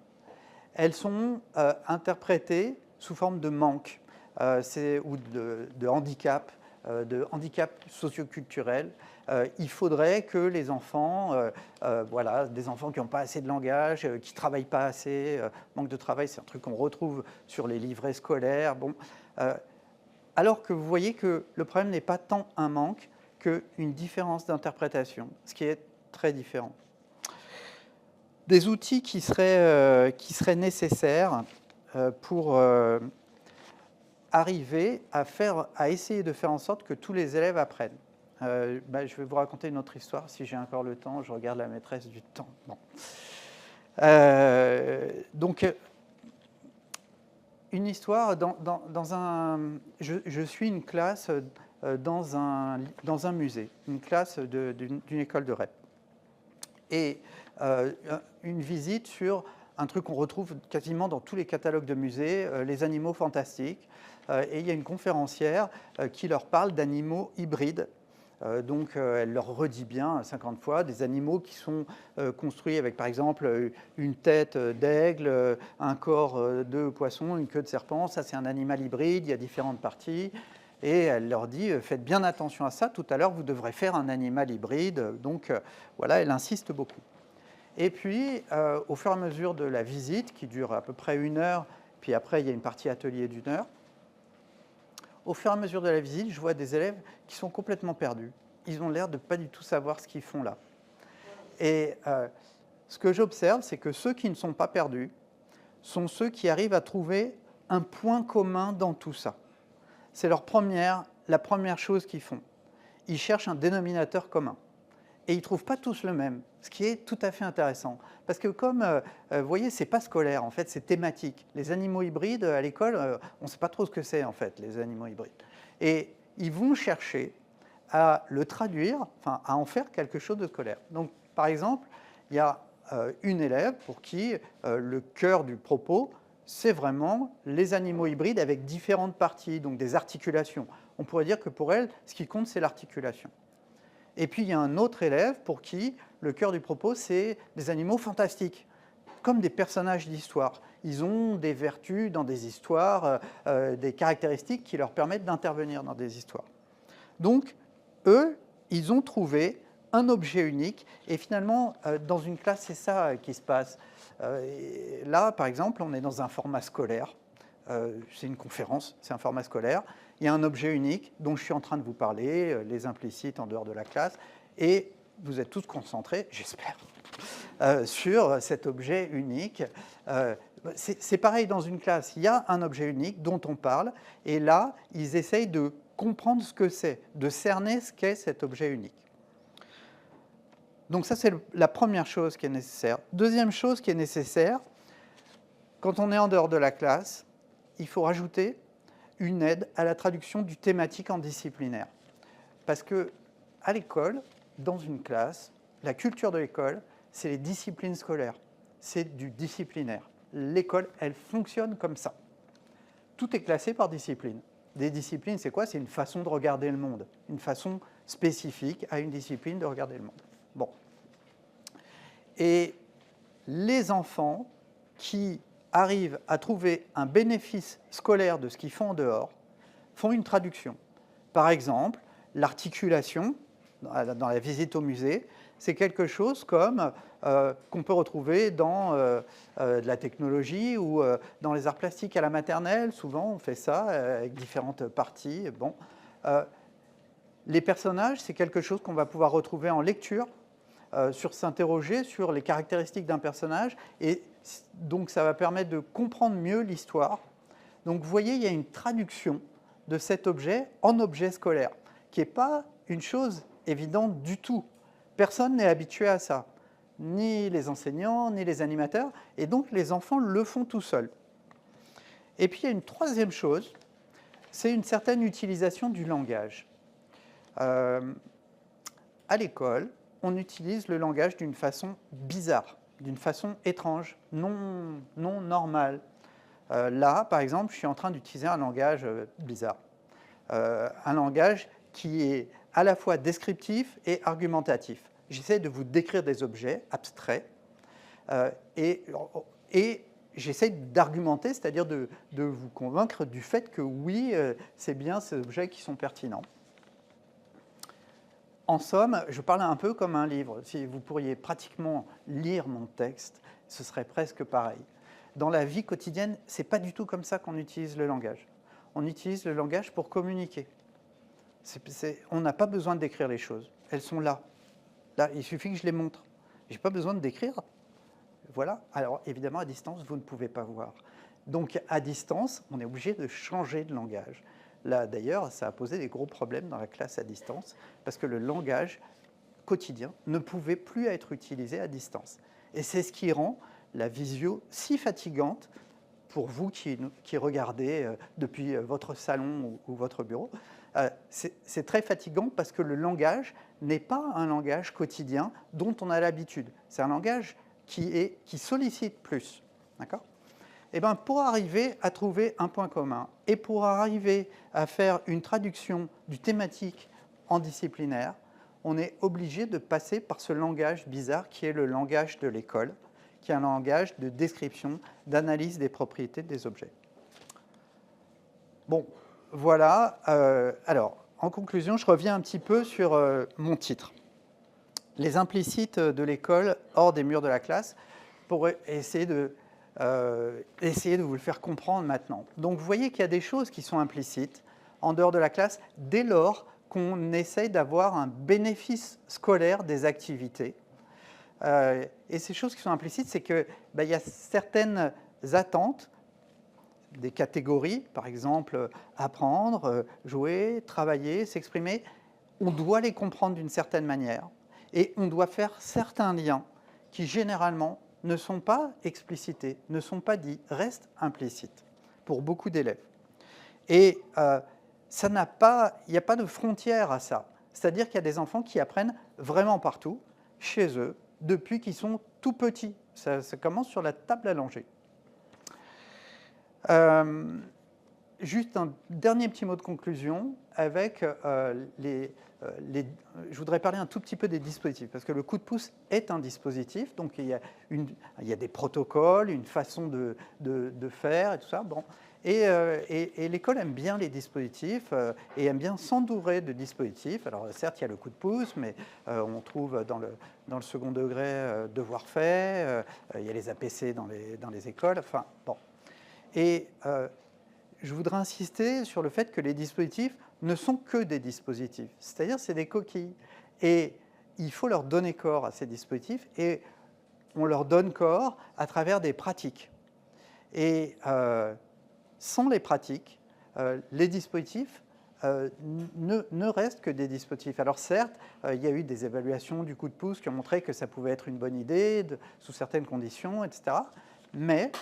elles sont interprétées sous forme de manque ou de handicap socioculturel. Il faudrait que les enfants, des enfants qui n'ont pas assez de langage, qui ne travaillent pas assez, manque de travail, c'est un truc qu'on retrouve sur les livrets scolaires. Bon, alors que vous voyez que le problème n'est pas tant un manque qu'une différence d'interprétation, ce qui est très différent. Des outils qui seraient nécessaires pour arriver à essayer de faire en sorte que tous les élèves apprennent. Je vais vous raconter une autre histoire, si j'ai encore le temps, je regarde la maîtresse du temps. Bon. Donc, une histoire, je suis une classe dans un musée, une classe d'une école de REP. Et une visite sur un truc qu'on retrouve quasiment dans tous les catalogues de musées, les animaux fantastiques. Et il y a une conférencière qui leur parle d'animaux hybrides. Donc, elle leur redit bien 50 fois des animaux qui sont construits avec, par exemple, une tête d'aigle, un corps de poisson, une queue de serpent. Ça, c'est un animal hybride, il y a différentes parties. Et elle leur dit, faites bien attention à ça, tout à l'heure, vous devrez faire un animal hybride. Donc, voilà, elle insiste beaucoup. Et puis, au fur et à mesure de la visite, qui dure à peu près 1 heure, puis après, il y a une partie atelier d'1 heure, au fur et à mesure de la visite, je vois des élèves qui sont complètement perdus. Ils ont l'air de ne pas du tout savoir ce qu'ils font là. Et ce que j'observe, c'est que ceux qui ne sont pas perdus sont ceux qui arrivent à trouver un point commun dans tout ça. C'est la première chose qu'ils font. Ils cherchent un dénominateur commun. Et ils ne trouvent pas tous le même, ce qui est tout à fait intéressant. Parce que comme, vous voyez, ce n'est pas scolaire, en fait, c'est thématique. Les animaux hybrides, à l'école, on ne sait pas trop ce que c'est, en fait, les animaux hybrides. Et ils vont chercher à le traduire, enfin, à en faire quelque chose de scolaire. Donc, par exemple, il y a une élève pour qui le cœur du propos, c'est vraiment les animaux hybrides avec différentes parties, donc des articulations. On pourrait dire que pour elle, ce qui compte, c'est l'articulation. Et puis, il y a un autre élève pour qui le cœur du propos, c'est des animaux fantastiques, comme des personnages d'histoire. Ils ont des vertus dans des histoires, des caractéristiques qui leur permettent d'intervenir dans des histoires. Donc, eux, ils ont trouvé un objet unique. Et finalement, dans une classe, c'est ça qui se passe. Là, par exemple, on est dans un format scolaire. C'est une conférence, c'est un format scolaire. Il y a un objet unique dont je suis en train de vous parler, les implicites en dehors de la classe, et vous êtes tous concentrés, j'espère, sur cet objet unique. C'est pareil dans une classe, il y a un objet unique dont on parle, et là, ils essayent de comprendre ce que c'est, de cerner ce qu'est cet objet unique. Donc ça, c'est la première chose qui est nécessaire. Deuxième chose qui est nécessaire, quand on est en dehors de la classe, il faut rajouter une aide à la traduction du thématique en disciplinaire. Parce qu'à l'école, dans une classe, la culture de l'école, c'est les disciplines scolaires. C'est du disciplinaire. L'école, elle fonctionne comme ça. Tout est classé par discipline. Des disciplines, c'est quoi? C'est une façon de regarder le monde, une façon spécifique à une discipline de regarder le monde. Bon. Et les enfants qui arrivent à trouver un bénéfice scolaire de ce qu'ils font en dehors, font une traduction. Par exemple, l'articulation, dans la visite au musée, c'est quelque chose comme qu'on peut retrouver dans de la technologie ou dans les arts plastiques à la maternelle. Souvent, on fait ça avec différentes parties. Bon. Les personnages, c'est quelque chose qu'on va pouvoir retrouver en lecture, sur s'interroger sur les caractéristiques d'un personnage, et donc ça va permettre de comprendre mieux l'histoire. Donc vous voyez, il y a une traduction de cet objet en objet scolaire, qui n'est pas une chose évidente du tout. Personne n'est habitué à ça, ni les enseignants, ni les animateurs, et donc les enfants le font tout seuls. Et puis il y a une troisième chose, c'est une certaine utilisation du langage. À l'école, on utilise le langage d'une façon bizarre, d'une façon étrange, non normale. Là, par exemple, je suis en train d'utiliser un langage bizarre. Un langage qui est à la fois descriptif et argumentatif. J'essaie de vous décrire des objets abstraits et j'essaie d'argumenter, c'est-à-dire de vous convaincre du fait que oui, c'est bien ces objets qui sont pertinents. En somme, je parle un peu comme un livre. Si vous pourriez pratiquement lire mon texte, ce serait presque pareil. Dans la vie quotidienne, ce n'est pas du tout comme ça qu'on utilise le langage. on utilise le langage pour communiquer. On n'a pas besoin de décrire les choses. Elles sont là. Là, il suffit que je les montre. Je n'ai pas besoin de décrire. Voilà. Alors, évidemment, à distance, vous ne pouvez pas voir. Donc, à distance, on est obligé de changer de langage. Là, d'ailleurs, ça a posé des gros problèmes dans la classe à distance, parce que le langage quotidien ne pouvait plus être utilisé à distance. Et c'est ce qui rend la visio si fatigante pour vous qui regardez depuis votre salon ou votre bureau. C'est très fatigant parce que le langage n'est pas un langage quotidien dont on a l'habitude. C'est un langage qui sollicite plus. D'accord ? Eh bien, pour arriver à trouver un point commun et pour arriver à faire une traduction du thématique en disciplinaire, on est obligé de passer par ce langage bizarre qui est le langage de l'école, qui est un langage de description, d'analyse des propriétés des objets. Bon, voilà. Alors, en conclusion, je reviens un petit peu sur mon titre. Les implicites de l'école hors des murs de la classe, pour essayer de vous le faire comprendre maintenant. Donc, vous voyez qu'il y a des choses qui sont implicites en dehors de la classe dès lors qu'on essaye d'avoir un bénéfice scolaire des activités. Et ces choses qui sont implicites, c'est qu'il y a certaines attentes, des catégories, par exemple apprendre, jouer, travailler, s'exprimer. On doit les comprendre d'une certaine manière et on doit faire certains liens qui généralement ne sont pas explicités, ne sont pas dits, restent implicites pour beaucoup d'élèves. Et il n'y a pas de frontière à ça. C'est-à-dire qu'il y a des enfants qui apprennent vraiment partout, chez eux, depuis qu'ils sont tout petits. Ça commence sur la table à langer. Juste un dernier petit mot de conclusion avec je voudrais parler un tout petit peu des dispositifs, parce que le coup de pouce est un dispositif, donc il y a des protocoles, une façon de faire et tout ça. Bon. Et l'école aime bien les dispositifs et aime bien s'entourer de dispositifs. Alors certes, il y a le coup de pouce, mais on trouve dans le second degré devoir fait, il y a les APC dans les écoles, enfin bon. Et je voudrais insister sur le fait que les dispositifs ne sont que des dispositifs, c'est-à-dire c'est des coquilles. Et il faut leur donner corps à ces dispositifs et on leur donne corps à travers des pratiques. Et sans les pratiques, les dispositifs ne restent que des dispositifs. Alors certes, il y a eu des évaluations du coup de pouce qui ont montré que ça pouvait être une bonne idée sous certaines conditions, etc. Mais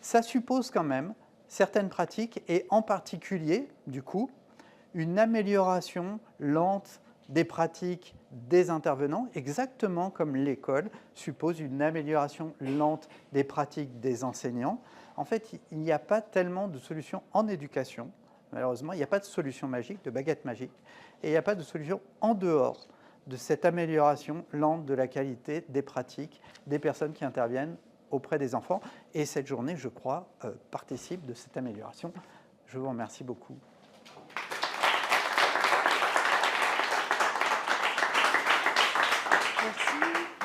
ça suppose quand même certaines pratiques et en particulier, du coup, une amélioration lente des pratiques des intervenants, exactement comme l'école suppose une amélioration lente des pratiques des enseignants. En fait, il n'y a pas tellement de solutions en éducation. Malheureusement, il n'y a pas de solution magique, de baguette magique, et il n'y a pas de solution en dehors de cette amélioration lente de la qualité des pratiques des personnes qui interviennent auprès des enfants. Et cette journée, je crois, participe de cette amélioration. Je vous remercie beaucoup.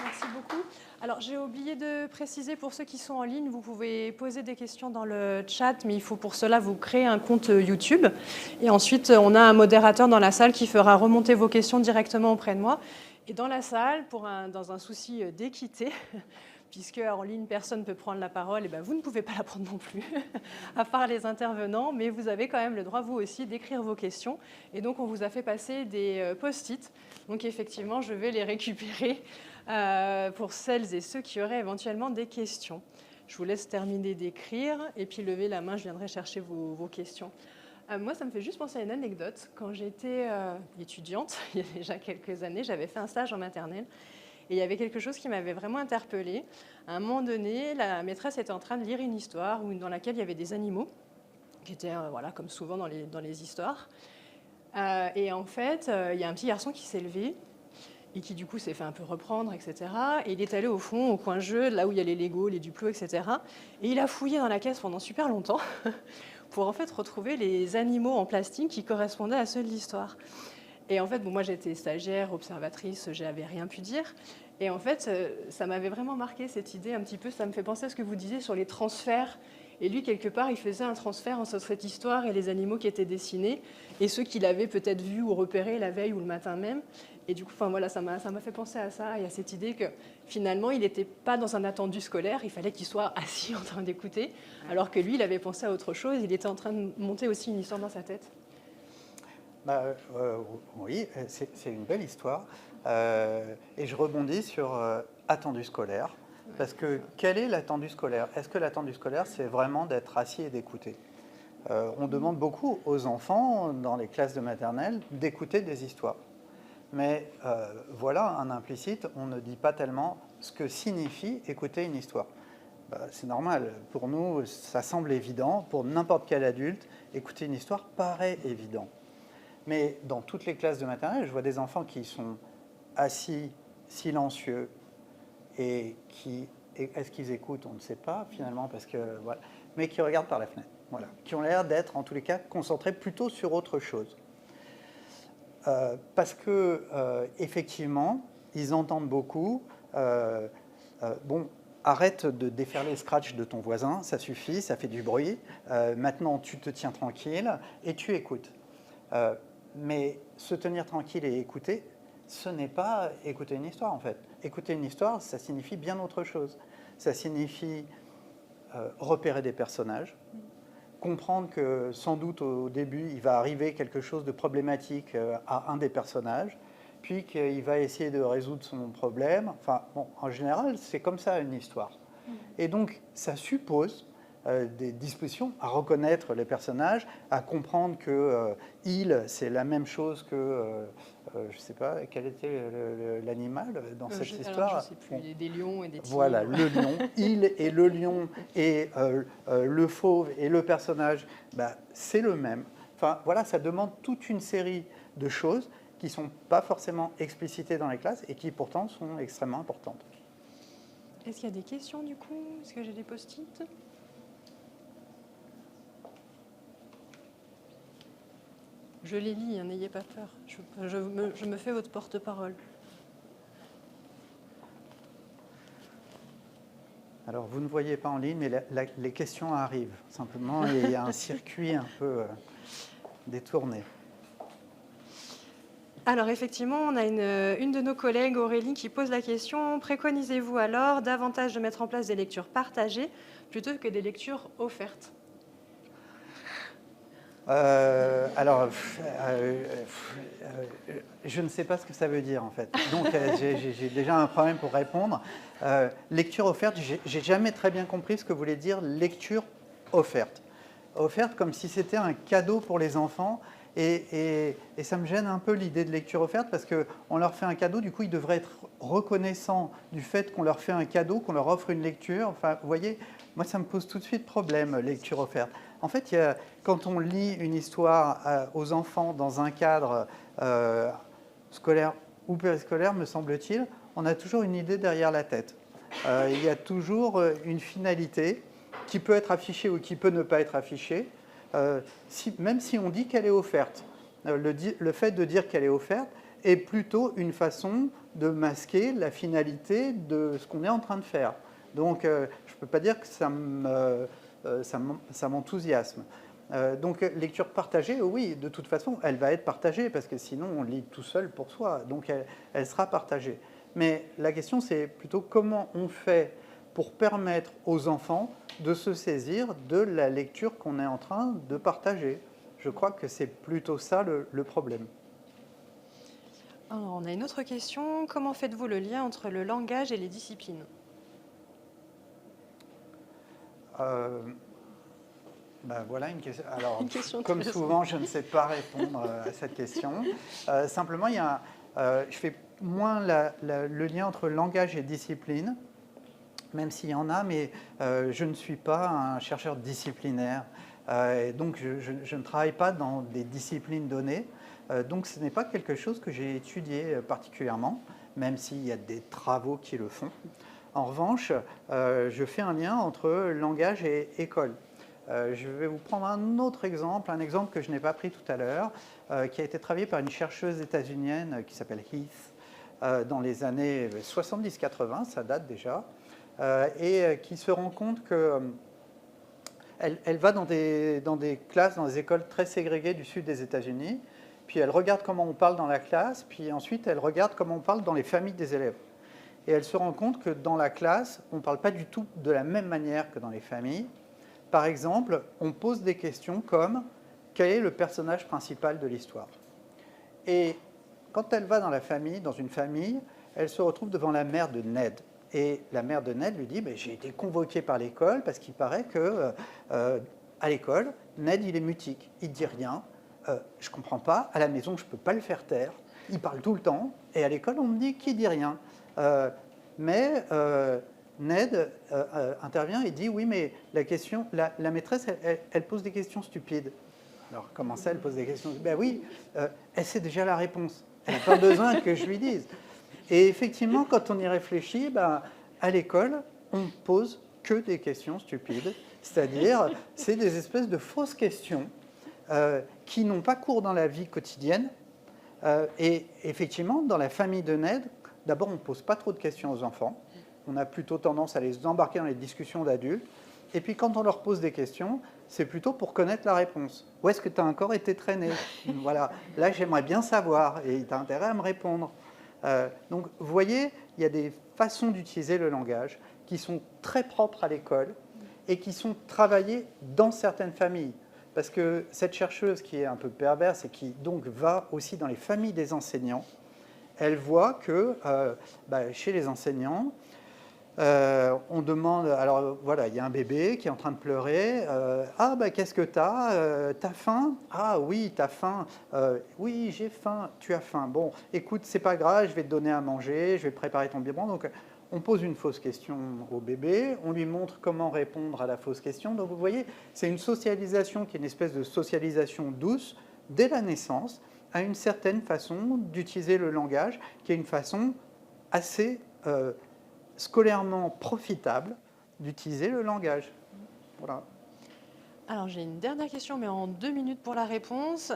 Merci beaucoup. Alors, j'ai oublié de préciser pour ceux qui sont en ligne, vous pouvez poser des questions dans le chat, mais il faut pour cela vous créer un compte YouTube. Et ensuite, on a un modérateur dans la salle qui fera remonter vos questions directement auprès de moi. Et dans la salle, dans un souci d'équité, puisque en ligne, personne ne peut prendre la parole, et bien vous ne pouvez pas la prendre non plus, à part les intervenants, mais vous avez quand même le droit, vous aussi, d'écrire vos questions. Et donc, on vous a fait passer des post-it. Donc, effectivement, je vais les récupérer pour celles et ceux qui auraient éventuellement des questions. Je vous laisse terminer d'écrire, et puis lever la main, je viendrai chercher vos questions. Moi, ça me fait juste penser à une anecdote. Quand j'étais étudiante, il y a déjà quelques années, j'avais fait un stage en maternelle. Et il y avait quelque chose qui m'avait vraiment interpellée. À un moment donné, la maîtresse était en train de lire une histoire dans laquelle il y avait des animaux, qui étaient, comme souvent dans les histoires. Et en fait, il y a un petit garçon qui s'est levé et qui, du coup, s'est fait un peu reprendre, etc. Et il est allé au fond, au coin jeu, là où il y a les Legos, les Duplo, etc. Et il a fouillé dans la caisse pendant super longtemps pour en fait retrouver les animaux en plastique qui correspondaient à ceux de l'histoire. Et en fait, moi, j'étais stagiaire, observatrice, je n'avais rien pu dire. Et en fait, ça m'avait vraiment marqué, cette idée un petit peu. Ça me fait penser à ce que vous disiez sur les transferts Et lui, quelque part, il faisait un transfert entre cette histoire et les animaux qui étaient dessinés, et ceux qu'il avait peut-être vus ou repérés la veille ou le matin même. Et du coup, enfin, voilà, ça m'a fait penser à ça et à cette idée que finalement, il n'était pas dans un attendu scolaire, il fallait qu'il soit assis en train d'écouter, alors que lui, il avait pensé à autre chose, il était en train de monter aussi une histoire dans sa tête. Oui, c'est une belle histoire. Et je rebondis sur attendu scolaire. Parce que quel est l'attendu scolaire? Est-ce que l'attendu scolaire, c'est vraiment d'être assis et d'écouter? On demande beaucoup aux enfants, dans les classes de maternelle, d'écouter des histoires. Mais voilà un implicite, on ne dit pas tellement ce que signifie écouter une histoire. C'est normal, pour nous, ça semble évident. Pour n'importe quel adulte, écouter une histoire paraît évident. Mais dans toutes les classes de maternelle, je vois des enfants qui sont assis, silencieux, et est-ce qu'ils écoutent? On ne sait pas finalement, parce que voilà, mais qui regardent par la fenêtre, voilà, qui ont l'air d'être en tous les cas concentrés plutôt sur autre chose, parce que effectivement, ils entendent beaucoup. Bon, arrête de déferler le scratch de ton voisin, ça suffit, ça fait du bruit. Maintenant, tu te tiens tranquille et tu écoutes. Mais se tenir tranquille et écouter, ce n'est pas écouter une histoire en fait. Écouter une histoire, ça signifie bien autre chose. Ça signifie repérer des personnages, comprendre que sans doute au début, il va arriver quelque chose de problématique à un des personnages, puis qu'il va essayer de résoudre son problème. Enfin, bon, en général, c'est comme ça une histoire. Et donc, ça suppose des dispositions à reconnaître les personnages, à comprendre que il, c'est la même chose que, je ne sais pas, quel était l'animal dans cette histoire? Alors, je ne sais plus, il y a des lions et des tigres. Voilà, le lion. Il et le lion et le fauve et le personnage, c'est le même. Enfin, voilà, ça demande toute une série de choses qui ne sont pas forcément explicitées dans les classes et qui pourtant sont extrêmement importantes. Est-ce qu'il y a des questions du coup? Est-ce que j'ai des post-it? Je les lis, n'ayez pas peur. Je me fais votre porte-parole. Alors, vous ne voyez pas en ligne, mais les questions arrivent simplement et il y a un circuit un peu détourné. Alors effectivement, on a une de nos collègues, Aurélie, qui pose la question: préconisez-vous alors davantage de mettre en place des lectures partagées plutôt que des lectures offertes? Je ne sais pas ce que ça veut dire en fait. Donc j'ai déjà un problème pour répondre. Lecture offerte, j'ai jamais très bien compris ce que voulait dire lecture offerte. Offerte comme si c'était un cadeau pour les enfants. Et ça me gêne un peu l'idée de lecture offerte parce qu'on leur fait un cadeau, du coup ils devraient être reconnaissants du fait qu'on leur fait un cadeau, qu'on leur offre une lecture. Enfin, vous voyez, moi ça me pose tout de suite problème, lecture offerte. En fait, quand on lit une histoire aux enfants dans un cadre scolaire ou périscolaire, me semble-t-il, on a toujours une idée derrière la tête. Il y a toujours une finalité qui peut être affichée ou qui peut ne pas être affichée. Même si on dit qu'elle est offerte, le fait de dire qu'elle est offerte est plutôt une façon de masquer la finalité de ce qu'on est en train de faire. Donc, je ne peux pas dire que ça m'enthousiasme. Donc, lecture partagée, oui, de toute façon, elle va être partagée, parce que sinon, on lit tout seul pour soi. Donc, elle sera partagée. Mais la question, c'est plutôt comment on fait pour permettre aux enfants de se saisir de la lecture qu'on est en train de partager. Je crois que c'est plutôt ça le problème. Alors, on a une autre question. Comment faites-vous le lien entre le langage et les disciplines? Voilà une question. Alors, une question comme souvent, je ne sais pas répondre à cette question. Simplement, je fais moins le lien entre langage et discipline, même s'il y en a, mais je ne suis pas un chercheur disciplinaire. Donc, je ne travaille pas dans des disciplines données. Donc, ce n'est pas quelque chose que j'ai étudié particulièrement, même s'il y a des travaux qui le font. En revanche, je fais un lien entre langage et école. Je vais vous prendre un autre exemple, un exemple que je n'ai pas pris tout à l'heure, qui a été travaillé par une chercheuse états-unienne qui s'appelle Heath dans les années 70-80, ça date déjà, et qui se rend compte que elle va dans des classes, dans des écoles très ségrégées du sud des États-Unis, puis elle regarde comment on parle dans la classe, puis ensuite elle regarde comment on parle dans les familles des élèves. Et elle se rend compte que dans la classe, on ne parle pas du tout de la même manière que dans les familles. Par exemple, on pose des questions comme « Quel est le personnage principal de l'histoire ?» Et quand elle va dans une famille, elle se retrouve devant la mère de Ned. Et la mère de Ned lui dit « J'ai été convoquée par l'école parce qu'il paraît que à l'école, Ned, il est mutique, il ne dit rien. Je ne comprends pas, à la maison, je ne peux pas le faire taire. Il parle tout le temps, et à l'école, on me dit qu'il ne dit rien. » Mais Ned intervient et dit « Oui, mais la maîtresse, elle pose des questions stupides. » Alors, comment ça, elle pose des questions stupides ? Ben oui, elle sait déjà la réponse. Elle n'a pas besoin que je lui dise. Et effectivement, quand on y réfléchit, à l'école, on ne pose que des questions stupides. C'est-à-dire, c'est des espèces de fausses questions qui n'ont pas cours dans la vie quotidienne. Et effectivement, dans la famille de Ned, d'abord, on ne pose pas trop de questions aux enfants. On a plutôt tendance à les embarquer dans les discussions d'adultes. Et puis, quand on leur pose des questions, c'est plutôt pour connaître la réponse. Où est-ce que tu as encore été traîné ? Voilà, là, j'aimerais bien savoir, et tu as intérêt à me répondre. Donc, vous voyez, il y a des façons d'utiliser le langage qui sont très propres à l'école et qui sont travaillées dans certaines familles. Parce que cette chercheuse qui est un peu perverse et qui donc va aussi dans les familles des enseignants, elle voit que chez les enseignants, on demande, alors voilà, il y a un bébé qui est en train de pleurer, qu'est-ce que t'as faim? Ah oui, t'as faim, oui j'ai faim, tu as faim, bon écoute, c'est pas grave, je vais te donner à manger, je vais préparer ton biberon. Donc on pose une fausse question au bébé, on lui montre comment répondre à la fausse question. Donc vous voyez, c'est une socialisation qui est une espèce de socialisation douce dès la naissance à une certaine façon d'utiliser le langage, qui est une façon assez scolairement profitable d'utiliser le langage. Voilà. Alors j'ai une dernière question, mais en 2 minutes pour la réponse.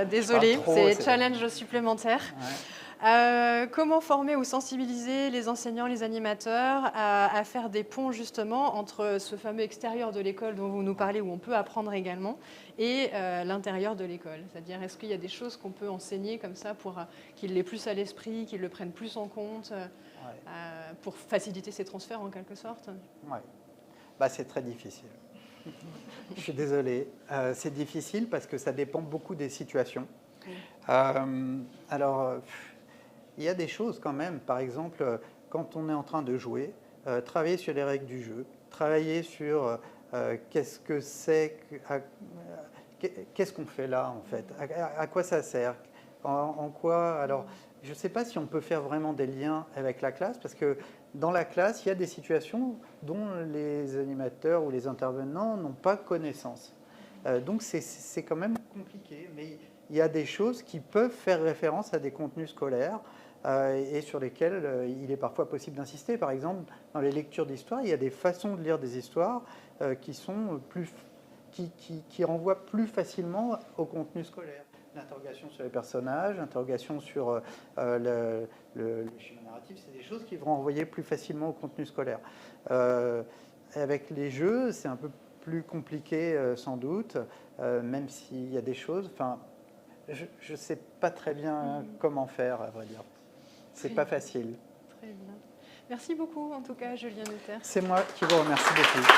Désolée, c'est challenge supplémentaire. Ouais. Comment former ou sensibiliser les enseignants, les animateurs à faire des ponts justement entre ce fameux extérieur de l'école dont vous nous parlez, où on peut apprendre également, et l'intérieur de l'école? C'est-à-dire, est-ce qu'il y a des choses qu'on peut enseigner comme ça pour qu'ils l'aient plus à l'esprit, qu'ils le prennent plus en compte, pour faciliter ces transferts en quelque sorte? Oui, c'est très difficile. Je suis désolé. C'est difficile parce que ça dépend beaucoup des situations. Alors, il y a des choses quand même. Par exemple, quand on est en train de jouer, travailler sur les règles du jeu, travailler sur qu'est-ce que c'est, qu'est-ce qu'on fait là en fait, à quoi ça sert, en quoi. Alors, je ne sais pas si on peut faire vraiment des liens avec la classe, parce que dans la classe, il y a des situations dont les animateurs ou les intervenants n'ont pas connaissance. Donc c'est quand même compliqué, mais il y a des choses qui peuvent faire référence à des contenus scolaires et sur lesquels il est parfois possible d'insister. Par exemple, dans les lectures d'histoire, il y a des façons de lire des histoires qui renvoient plus facilement au contenu scolaire. L'interrogation sur les personnages, l'interrogation sur le schéma narratif, c'est des choses qui vont renvoyer plus facilement au contenu scolaire. Avec les jeux, c'est un peu plus compliqué sans doute, même s'il y a des choses. Enfin, je ne sais pas très bien comment faire, à vrai dire. C'est pas facile. Très bien. Merci beaucoup, en tout cas, Julien Noether. C'est moi qui vous remercie beaucoup.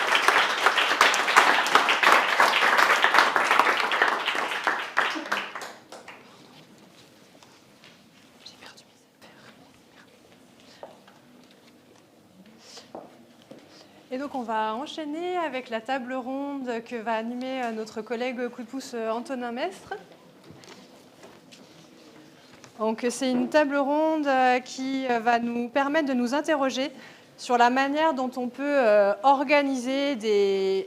Et donc on va enchaîner avec la table ronde que va animer notre collègue coup de pouce Antonin Mestre. Donc c'est une table ronde qui va nous permettre de nous interroger sur la manière dont on peut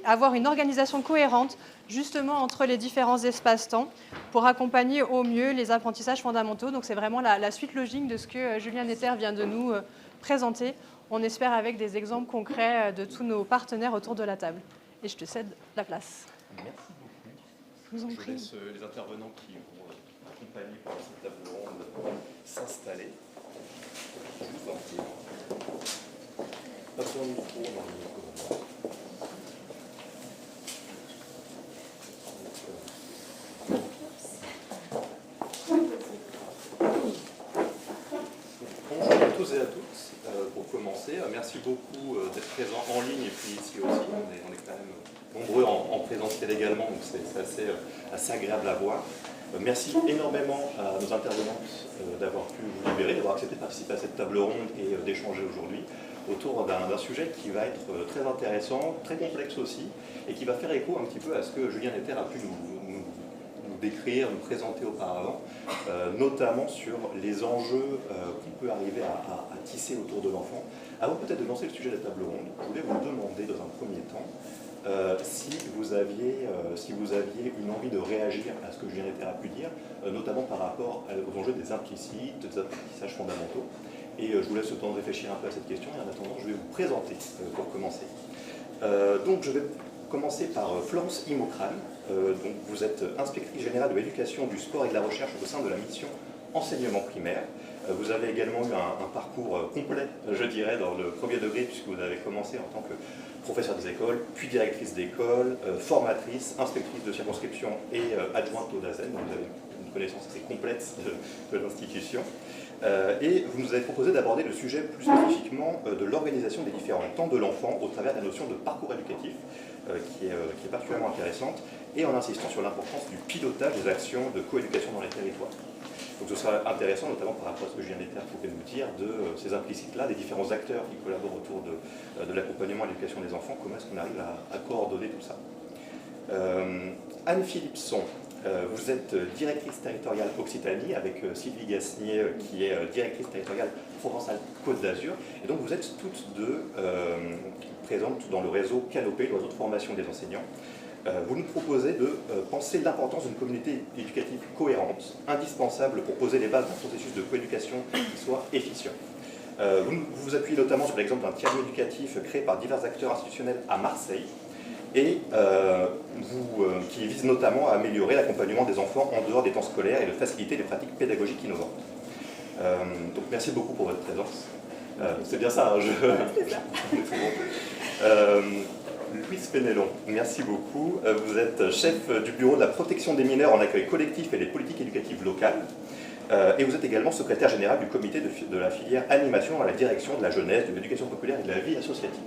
avoir une organisation cohérente justement entre les différents espaces-temps pour accompagner au mieux les apprentissages fondamentaux. Donc c'est vraiment la suite logique de ce que Julien Noether vient de nous présenter. On espère avec des exemples concrets de tous nos partenaires autour de la table. Et je te cède la place. Merci beaucoup. Je vous en prie. Je laisse les intervenants qui vont accompagner pour cette table ronde s'installer. Je vous en prie. Pas sur le micro, beaucoup d'être présents en ligne et puis ici aussi. On est quand même nombreux en présentiel également, donc c'est assez agréable à voir. Merci énormément à nos intervenantes d'avoir pu vous libérer, d'avoir accepté de participer à cette table ronde et d'échanger aujourd'hui autour d'un sujet qui va être très intéressant, très complexe aussi, et qui va faire écho un petit peu à ce que Julien Netter a pu nous décrire, nous présenter auparavant, notamment sur les enjeux qu'on peut arriver à tisser autour de l'enfant. Avant peut-être de lancer le sujet de la table ronde, je voulais vous demander dans un premier temps si vous aviez une envie de réagir à ce que Julien Netter a pu dire, notamment par rapport aux enjeux des implicites, des apprentissages fondamentaux. Et je vous laisse le temps de réfléchir un peu à cette question, et en attendant, je vais vous présenter pour commencer. Donc je vais commencer par Florence Imokran. Donc vous êtes inspectrice générale de l'éducation, du sport et de la recherche au sein de la mission enseignement primaire. Vous avez également eu un parcours complet, je dirais, dans le premier degré, puisque vous avez commencé en tant que professeur des écoles, puis directrice d'école, formatrice, inspectrice de circonscription et adjointe au DAZEN. Donc vous avez une connaissance assez complète de l'institution. Et vous nous avez proposé d'aborder le sujet plus spécifiquement de l'organisation des différents temps de l'enfant au travers de la notion de parcours éducatif, qui est particulièrement intéressante, et en insistant sur l'importance du pilotage des actions de coéducation dans les territoires. Donc ce sera intéressant, notamment par rapport à ce que Julien Netter pouvait nous dire, de ces implicites-là, des différents acteurs qui collaborent autour de l'accompagnement et de l'éducation des enfants, comment est-ce qu'on arrive à coordonner tout ça. Anne Philipson, vous êtes directrice territoriale Occitanie avec Sylvie Gasnier qui est directrice territoriale Provence-Alpes-Côte d'Azur. Et donc vous êtes toutes deux présentes dans le réseau Canopé, le réseau de formation des enseignants. Vous nous proposez de penser l'importance d'une communauté éducative cohérente, indispensable pour poser les bases d'un processus de coéducation qui soit efficient. Vous vous appuyez notamment sur l'exemple d'un tiers éducatif créé par divers acteurs institutionnels à Marseille, et qui vise notamment à améliorer l'accompagnement des enfants en dehors des temps scolaires et de faciliter les pratiques pédagogiques innovantes. Donc merci beaucoup pour votre présence. C'est bien ça, hein, c'est ça. Louise Pénélon, merci beaucoup. Vous êtes chef du bureau de la protection des mineurs en accueil collectif et des politiques éducatives locales. Et vous êtes également secrétaire général du comité de la filière animation à la direction de la jeunesse, de l'éducation populaire et de la vie associative.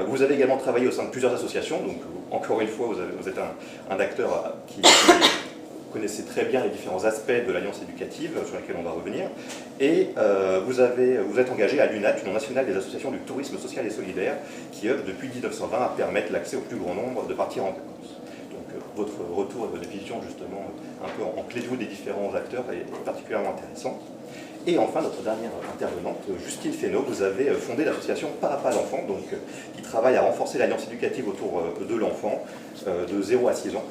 Vous avez également travaillé au sein de plusieurs associations, donc encore une fois, vous êtes un acteur qui connaissez très bien les différents aspects de l'Alliance éducative sur lesquels on va revenir, et vous êtes engagé à l'UNAT, Union nationale des associations du tourisme social et solidaire, qui œuvre depuis 1920 à permettre l'accès au plus grand nombre de partir en vacances. Donc votre retour et votre définition justement un peu en clé de voûte des différents acteurs est particulièrement intéressant. Et enfin, notre dernière intervenante, Justine Fesneau, vous avez fondé l'association Parapa l'enfant, donc qui travaille à renforcer l'alliance éducative autour de l'enfant de 0 à 6 ans,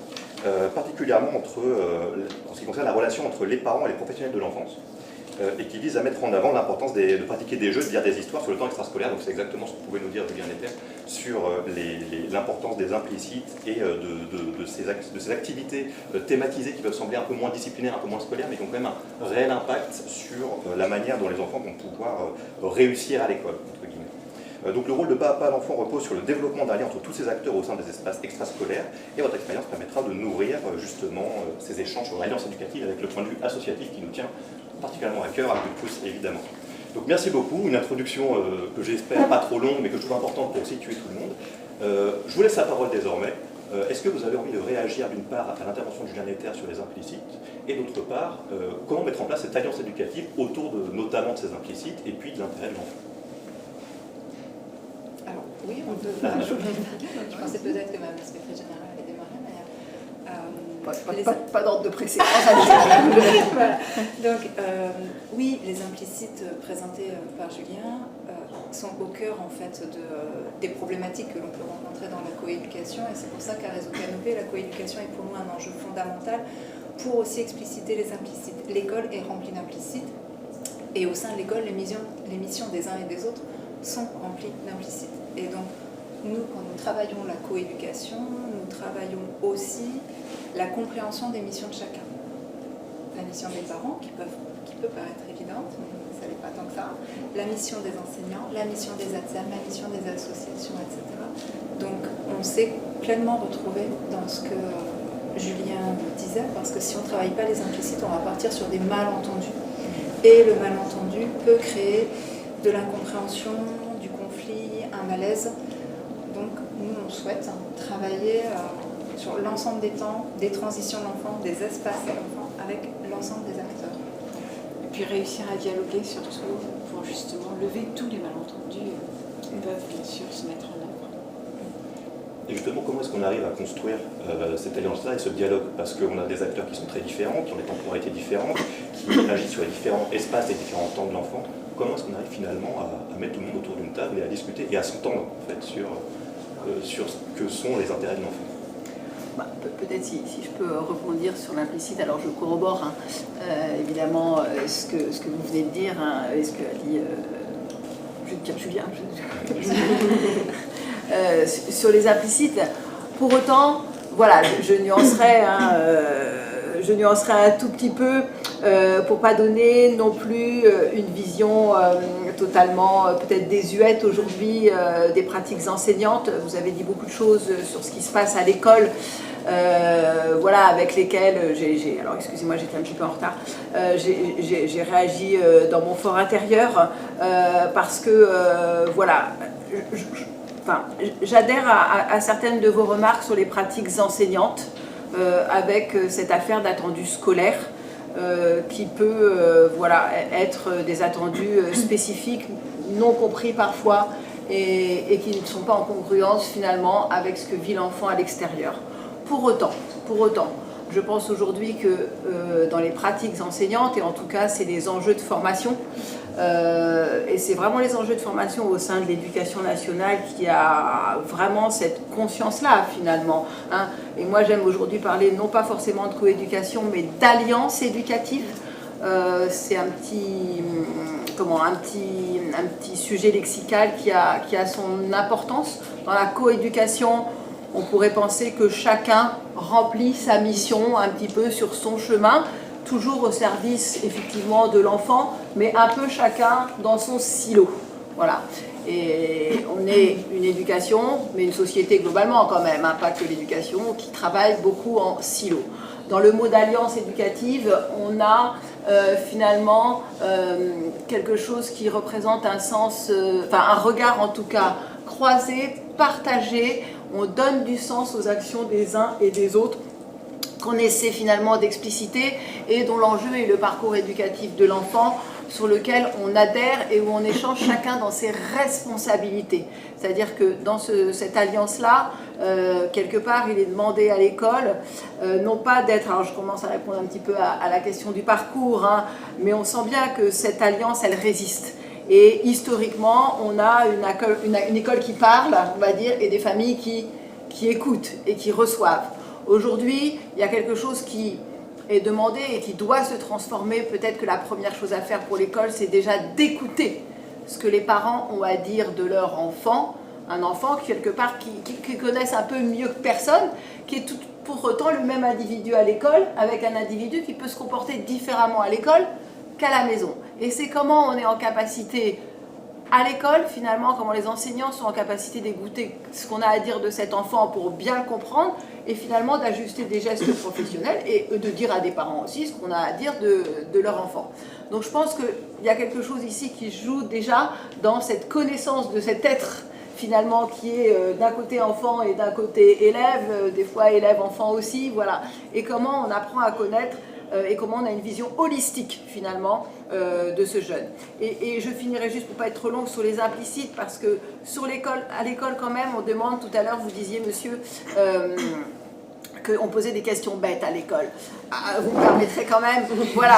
particulièrement en ce qui concerne la relation entre les parents et les professionnels de l'enfance, et qui vise à mettre en avant l'importance de pratiquer des jeux, de dire des histoires sur le temps extrascolaire. Donc c'est exactement ce que vous pouvez nous dire, Julien Netter, sur l'importance des implicites et de ces activités thématisées qui peuvent sembler un peu moins disciplinaires, un peu moins scolaires, mais qui ont quand même un réel impact sur la manière dont les enfants vont pouvoir réussir à l'école, entre guillemets. Donc le rôle de Parapa l'enfant repose sur le développement d'un lien entre tous ces acteurs au sein des espaces extrascolaires, et votre expérience permettra de nourrir justement ces échanges sur l'alliance éducative avec le point de vue associatif qui nous tient particulièrement à cœur, à Coup de pouce évidemment. Donc merci beaucoup, une introduction que j'espère pas trop longue mais que je trouve importante pour situer tout le monde. Je vous laisse la parole désormais. Est-ce que vous avez envie de réagir d'une part à l'intervention de Julien Netter sur les implicites, et d'autre part, comment mettre en place cette alliance éducative autour notamment de ces implicites et puis de l'intérêt de l'enfant? Alors oui, on peut. Je pensais peut-être que ma secrétaire générale allait démarrer, mais pas d'ordre de préséance. Voilà. Donc oui, les implicites présentés par Julien sont au cœur en fait des problématiques que l'on peut rencontrer dans la coéducation, et c'est pour ça qu'à Réseau Canopé, la coéducation est pour nous un enjeu fondamental pour aussi expliciter les implicites. L'école est remplie d'implicites, et au sein de l'école, les missions des uns et des autres sont remplies d'implicites. Et donc nous, quand nous travaillons la coéducation, nous travaillons aussi la compréhension des missions de chacun. La mission des parents, qui peut paraître évidente, mais ça n'est pas tant que ça. La mission des enseignants, la mission des ATSEM, la mission des associations, etc. Donc on s'est pleinement retrouvé dans ce que Julien disait, parce que si on ne travaille pas les implicites, on va partir sur des malentendus. Et le malentendu peut créer de l'incompréhension, du conflit, malaise. Donc nous, on souhaite travailler sur l'ensemble des temps, des transitions de l'enfant, des espaces de l'enfant, avec l'ensemble des acteurs. Et puis réussir à dialoguer surtout pour justement lever tous les malentendus qui peuvent bien sûr se mettre en œuvre. Et justement, comment est-ce qu'on arrive à construire cette alliance-là et ce dialogue? Parce qu'on a des acteurs qui sont très différents, qui ont des temporalités différentes, qui agissent sur les différents espaces et différents temps de l'enfant. Comment est-ce qu'on arrive finalement à mettre tout le monde autour d'une table et à discuter et à s'entendre en fait, sur ce que sont les intérêts de l'enfant? Peut-être si je peux rebondir sur l'implicite, alors je corrobore évidemment ce que vous venez de dire, et ce qu'a dit Julien. Sur les implicites, pour autant, voilà, je nuancerai un tout petit peu pour pas donner non plus une vision totalement peut-être désuète aujourd'hui des pratiques enseignantes. Vous avez dit beaucoup de choses sur ce qui se passe à l'école, voilà, avec lesquelles alors excusez-moi, j'étais un petit peu en retard, j'ai réagi dans mon fort intérieur parce que voilà, j'adhère à certaines de vos remarques sur les pratiques enseignantes avec cette affaire d'attendu scolaire qui peut voilà, être des attendus spécifiques, non compris parfois et qui ne sont pas en congruence finalement avec ce que vit l'enfant à l'extérieur. Pour autant, je pense aujourd'hui que dans les pratiques enseignantes, et en tout cas c'est les enjeux de formation, et c'est vraiment les enjeux de formation au sein de l'éducation nationale qui a vraiment cette conscience-là finalement. Hein. Et moi j'aime aujourd'hui parler non pas forcément de coéducation, mais d'alliance éducative. C'est un petit sujet lexical qui a son importance. Dans la coéducation, on pourrait penser que chacun remplit sa mission un petit peu sur son chemin, toujours au service effectivement de l'enfant, mais un peu chacun dans son silo. Voilà. Et on est une éducation, mais une société globalement quand même, hein, pas que l'éducation, qui travaille beaucoup en silo. Dans le mot d'alliance éducative, on a finalement quelque chose qui représente un sens, un regard en tout cas croisé, partagé. On donne du sens aux actions des uns et des autres qu'on essaie finalement d'expliciter et dont l'enjeu est le parcours éducatif de l'enfant sur lequel on adhère et où on échange chacun dans ses responsabilités. C'est-à-dire que dans cette alliance-là, quelque part, il est demandé à l'école, non pas d'être, alors je commence à répondre un petit peu à la question du parcours, hein, mais on sent bien que cette alliance, elle résiste. Et historiquement, on a une école qui parle, on va dire, et des familles qui écoutent et qui reçoivent. Aujourd'hui, il y a quelque chose qui est demandé et qui doit se transformer. Peut-être que la première chose à faire pour l'école, c'est déjà d'écouter ce que les parents ont à dire de leur enfant. Un enfant, quelque part, qui connaissent un peu mieux que personne, qui est pour autant le même individu à l'école, avec un individu qui peut se comporter différemment à l'école qu'à la maison. Et c'est comment on est en capacité, à l'école, finalement, comment les enseignants sont en capacité d'écouter ce qu'on a à dire de cet enfant pour bien le comprendre, et finalement d'ajuster des gestes professionnels et de dire à des parents aussi ce qu'on a à dire de leur enfant. Donc je pense qu'il y a quelque chose ici qui joue déjà dans cette connaissance de cet être finalement qui est d'un côté enfant et d'un côté élève, des fois élève-enfant aussi, voilà. Et comment on apprend à connaître et comment on a une vision holistique finalement de ce jeune. Et je finirai juste pour ne pas être trop longue sur les implicites parce que à l'école quand même, on demande, tout à l'heure vous disiez monsieur, qu'on posait des questions bêtes à l'école. Vous me permettrez quand même voilà,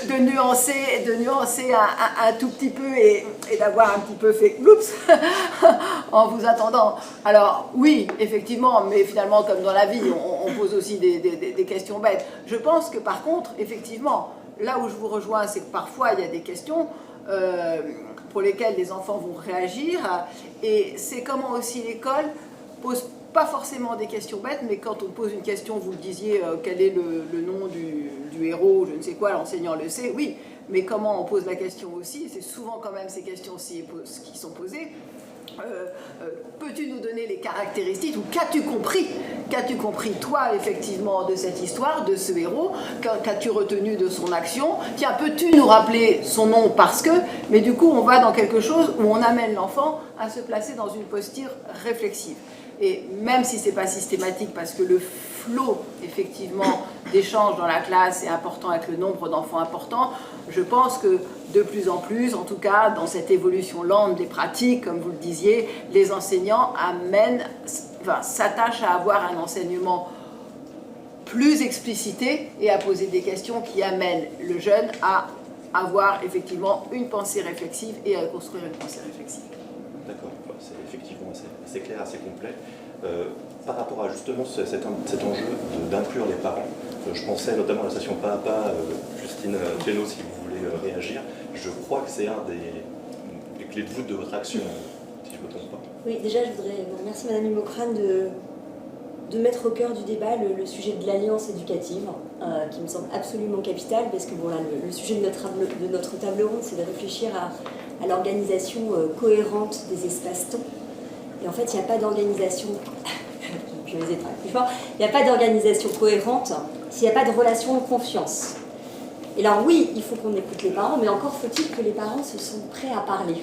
de nuancer un tout petit peu et d'avoir un petit peu fait oups en vous attendant. Alors oui, effectivement, mais finalement comme dans la vie, on pose aussi des questions bêtes. Je pense que par contre, effectivement, là où je vous rejoins, c'est que parfois il y a des questions pour lesquelles les enfants vont réagir et c'est comment aussi l'école pose pas forcément des questions bêtes, mais quand on pose une question, vous le disiez, quel est le nom du héros, je ne sais quoi, l'enseignant le sait, oui, mais comment on pose la question aussi, c'est souvent quand même ces questions-ci qui sont posées, peux-tu nous donner les caractéristiques ou qu'as-tu compris toi effectivement de cette histoire, de ce héros, qu'as-tu retenu de son action, tiens, peux-tu nous rappeler son nom parce que, mais du coup on va dans quelque chose où on amène l'enfant à se placer dans une posture réflexive. Et même si ce n'est pas systématique, parce que le flot, effectivement, d'échanges dans la classe est important avec le nombre d'enfants important, je pense que de plus en plus, en tout cas, dans cette évolution lente des pratiques, comme vous le disiez, les enseignants s'attachent à avoir un enseignement plus explicité et à poser des questions qui amènent le jeune à avoir effectivement une pensée réflexive et à construire une pensée réflexive. D'accord, c'est effectivement assez clair, assez complet. Par rapport à justement cet enjeu d'inclure les parents, je pensais notamment à la station Pas à Pas, Justine Thénault, si vous voulez réagir. Je crois que c'est un des clés de voûte de votre action, si je ne me trompe pas. Oui, déjà je voudrais remercier Madame Imocrane de mettre au cœur du débat le sujet de l'alliance éducative, qui me semble absolument capital, parce que bon, là, le sujet de notre table ronde, c'est de réfléchir à l'organisation cohérente des espaces-temps. Et en fait, il n'y a pas d'organisation, je vais être plus fort, il n'y a pas d'organisation cohérente s'il n'y a pas de relation de confiance. Et alors oui, il faut qu'on écoute les parents, mais encore faut-il que les parents se sentent prêts à parler.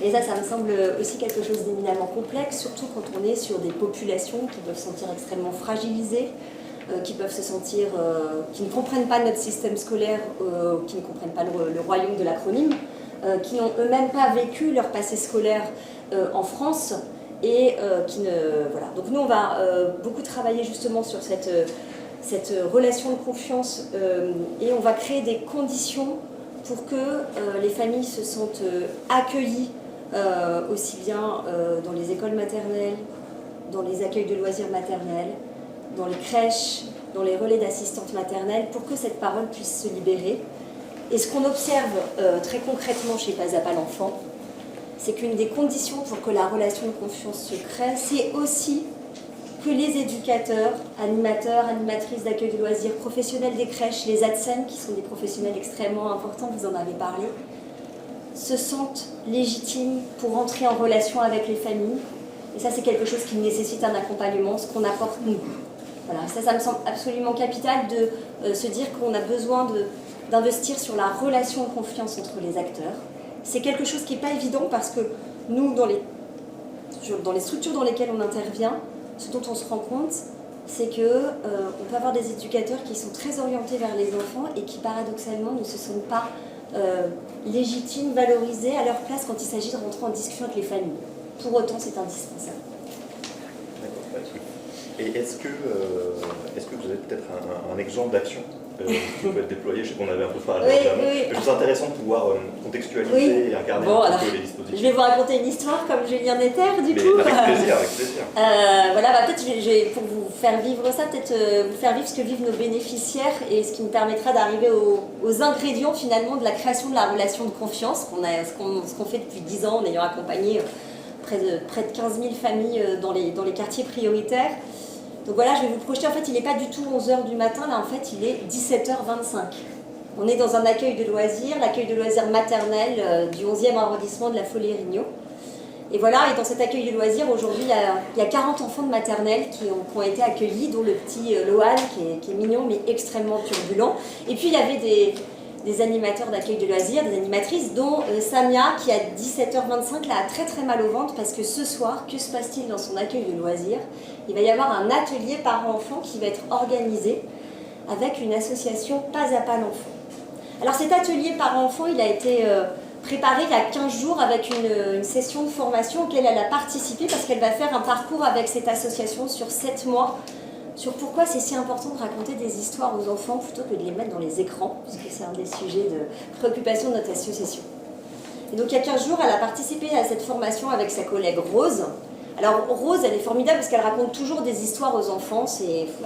Et ça me semble aussi quelque chose d'éminemment complexe, surtout quand on est sur des populations qui peuvent se sentir extrêmement fragilisées, qui peuvent se sentir, qui ne comprennent pas notre système scolaire, qui ne comprennent pas le royaume de l'acronyme, qui n'ont eux-mêmes pas vécu leur passé scolaire en France, et qui ne... Voilà. Donc nous, on va beaucoup travailler justement sur cette relation de confiance, et on va créer des conditions pour que les familles se sentent accueillies, aussi bien dans les écoles maternelles, dans les accueils de loisirs maternels, dans les crèches, dans les relais d'assistantes maternelles, pour que cette parole puisse se libérer. Et ce qu'on observe très concrètement chez Pas à Pas l'enfant, c'est qu'une des conditions pour que la relation de confiance se crée, c'est aussi que les éducateurs, animateurs, animatrices d'accueil de loisirs, professionnels des crèches, les ATSEM, qui sont des professionnels extrêmement importants, vous en avez parlé, se sentent légitimes pour entrer en relation avec les familles. Et ça, c'est quelque chose qui nécessite un accompagnement, ce qu'on apporte nous. Voilà, ça me semble absolument capital de se dire qu'on a besoin d'investir sur la relation de confiance entre les acteurs. C'est quelque chose qui n'est pas évident parce que nous, dans les structures dans lesquelles on intervient, ce dont on se rend compte, c'est qu'on peut avoir des éducateurs qui sont très orientés vers les enfants et qui paradoxalement ne se sentent pas légitimes, valorisés à leur place quand il s'agit de rentrer en discussion avec les familles. Pour autant, c'est indispensable. D'accord. Et est-ce que vous avez peut-être un exemple d'action qui peut être déployé? Je sais qu'on avait un peu parlé avant. Oui. Je trouve ça intéressant de pouvoir contextualiser et incarner un peu les dispositifs. Je vais vous raconter une histoire comme Julien Netter, du coup. Avec plaisir, avec plaisir. Voilà, peut-être pour vous faire vivre ça, peut-être vous faire vivre ce que vivent nos bénéficiaires et ce qui me permettra d'arriver aux ingrédients finalement de la création de la relation de confiance, ce qu'on fait depuis 10 ans en ayant accompagné près de 15 000 familles dans les quartiers prioritaires. Donc voilà, je vais vous projeter, en fait il n'est pas du tout 11h du matin, là en fait il est 17h25. On est dans un accueil de loisirs, l'accueil de loisirs maternel du 11e arrondissement de la Folie-Rignaud. Et voilà, et dans cet accueil de loisirs, aujourd'hui il y a 40 enfants de maternelle qui ont été accueillis, dont le petit Lohan qui est mignon mais extrêmement turbulent. Et puis il y avait des animateurs d'accueil de loisirs, des animatrices, dont Samia, qui à 17h25 là, a très très mal au ventre parce que ce soir, que se passe-t-il dans son accueil de loisirs? Il va y avoir un atelier parents-enfants qui va être organisé avec une association Pas à Pas l'enfant. Alors cet atelier parents-enfants, il a été préparé il y a 15 jours avec une session de formation auquel elle a participé parce qu'elle va faire un parcours avec cette association sur 7 mois sur pourquoi c'est si important de raconter des histoires aux enfants plutôt que de les mettre dans les écrans, puisque c'est un des sujets de préoccupation de notre association. Et donc il y a 15 jours, elle a participé à cette formation avec sa collègue Rose. Alors Rose, elle est formidable parce qu'elle raconte toujours des histoires aux enfants,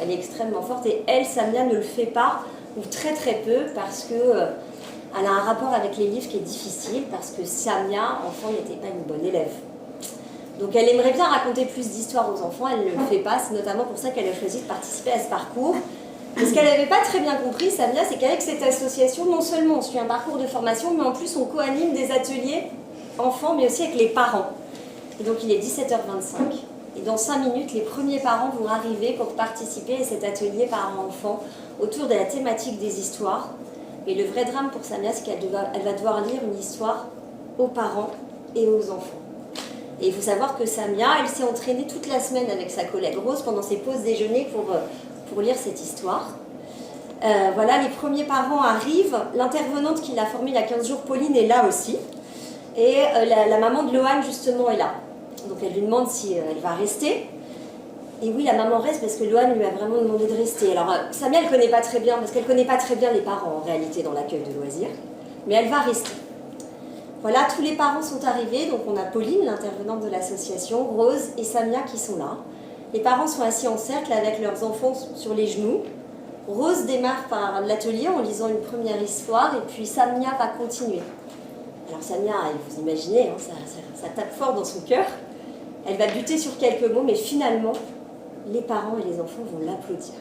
elle est extrêmement forte, et elle, Samia, ne le fait pas, ou très très peu, parce qu'elle a un rapport avec les livres qui est difficile, parce que Samia, enfant, n'était pas une bonne élève. Donc elle aimerait bien raconter plus d'histoires aux enfants, elle ne le fait pas, c'est notamment pour ça qu'elle a choisi de participer à ce parcours. Et ce qu'elle n'avait pas très bien compris, Samia, c'est qu'avec cette association, non seulement on suit un parcours de formation, mais en plus on co-anime des ateliers enfants, mais aussi avec les parents. Et donc il est 17h25. Et dans 5 minutes, les premiers parents vont arriver pour participer à cet atelier parents-enfants autour de la thématique des histoires. Et le vrai drame pour Samia, c'est qu'elle va devoir lire une histoire aux parents et aux enfants. Et il faut savoir que Samia, elle s'est entraînée toute la semaine avec sa collègue Rose pendant ses pauses déjeuner pour lire cette histoire. Voilà, les premiers parents arrivent. L'intervenante qui l'a formée il y a 15 jours, Pauline, est là aussi. Et la maman de Lohan, justement, est là. Donc elle lui demande si elle va rester. Et oui, la maman reste parce que Lohan lui a vraiment demandé de rester. Alors Samia, elle ne connaît pas très bien, parce qu'elle ne connaît pas très bien les parents en réalité dans l'accueil de loisirs. Mais elle va rester. Voilà, tous les parents sont arrivés. Donc on a Pauline, l'intervenante de l'association, Rose et Samia qui sont là. Les parents sont assis en cercle avec leurs enfants sur les genoux. Rose démarre par l'atelier en lisant une première histoire et puis Samia va continuer. Alors Samia, vous imaginez, hein, ça tape fort dans son cœur. Elle va buter sur quelques mots, mais finalement, les parents et les enfants vont l'applaudir.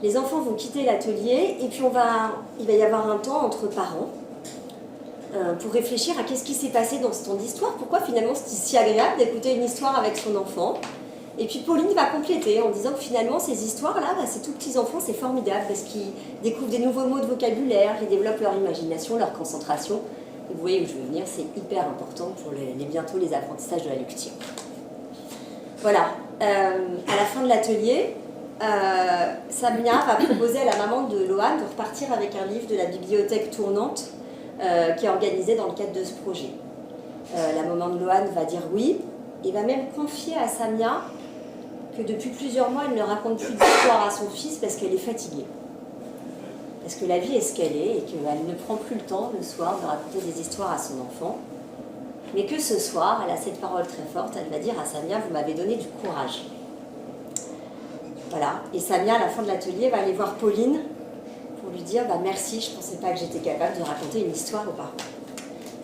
Les enfants vont quitter l'atelier et puis il va y avoir un temps entre parents pour réfléchir à qu'est-ce qui s'est passé dans ce temps d'histoire, pourquoi finalement c'était si agréable d'écouter une histoire avec son enfant. Et puis Pauline va compléter en disant que finalement ces histoires-là, ces tout petits enfants, c'est formidable parce qu'ils découvrent des nouveaux mots de vocabulaire, ils développent leur imagination, leur concentration. Et vous voyez où je veux venir, c'est hyper important pour bientôt les apprentissages de la lecture. Voilà, à la fin de l'atelier, Samia va proposer à la maman de Lohan de repartir avec un livre de la bibliothèque tournante qui est organisée dans le cadre de ce projet. La maman de Lohan va dire oui, et va même confier à Samia que depuis plusieurs mois, elle ne raconte plus d'histoire à son fils parce qu'elle est fatiguée. Parce que la vie est ce qu'elle est et qu'elle ne prend plus le temps le soir de raconter des histoires à son enfant. Mais que ce soir, elle a cette parole très forte, elle va dire à Samia, vous m'avez donné du courage. Voilà, et Samia, à la fin de l'atelier, va aller voir Pauline pour lui dire merci, je ne pensais pas que j'étais capable de raconter une histoire aux parents.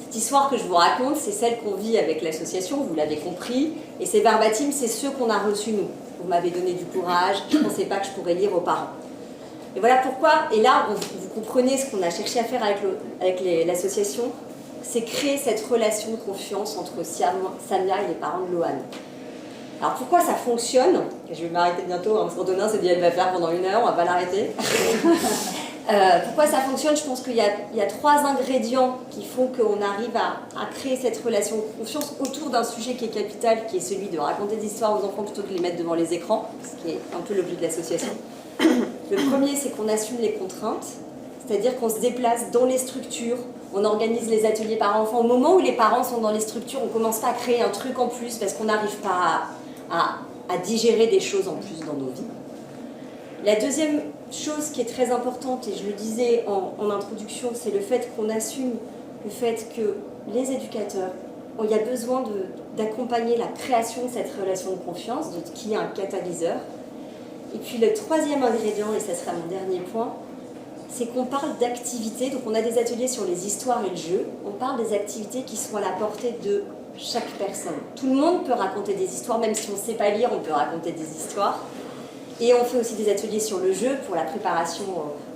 Cette histoire que je vous raconte, c'est celle qu'on vit avec l'association, vous l'avez compris, et ces verbatim, c'est ceux qu'on a reçus nous. Vous m'avez donné du courage, je ne pensais pas que je pourrais lire aux parents. Et voilà pourquoi, et là, vous comprenez ce qu'on a cherché à faire avec l'association, c'est créer cette relation de confiance entre Samia et les parents de Lohan. Alors pourquoi ça fonctionne? Je vais m'arrêter bientôt, parce qu'Antonin s'est dit elle va faire pendant 1 heure, on va pas l'arrêter. Pourquoi ça fonctionne? Je pense qu'il y a 3 ingrédients qui font qu'on arrive à créer cette relation de confiance autour d'un sujet qui est capital, qui est celui de raconter des histoires aux enfants plutôt que de les mettre devant les écrans, ce qui est un peu l'objet de l'association. Le premier, c'est qu'on assume les contraintes, c'est-à-dire qu'on se déplace dans les structures, on organise les ateliers parents-enfants. Au moment où les parents sont dans les structures, on ne commence pas à créer un truc en plus parce qu'on n'arrive pas à digérer des choses en plus dans nos vies. La deuxième chose qui est très importante, et je le disais en introduction, c'est le fait qu'on assume le fait que les éducateurs, il y a besoin d'accompagner la création de cette relation de confiance, qui est un catalyseur. Et puis le troisième ingrédient, et ça sera mon dernier point, c'est qu'on parle d'activités. Donc on a des ateliers sur les histoires et le jeu. On parle des activités qui sont à la portée de chaque personne. Tout le monde peut raconter des histoires, même si on ne sait pas lire, on peut raconter des histoires. Et on fait aussi des ateliers sur le jeu pour la préparation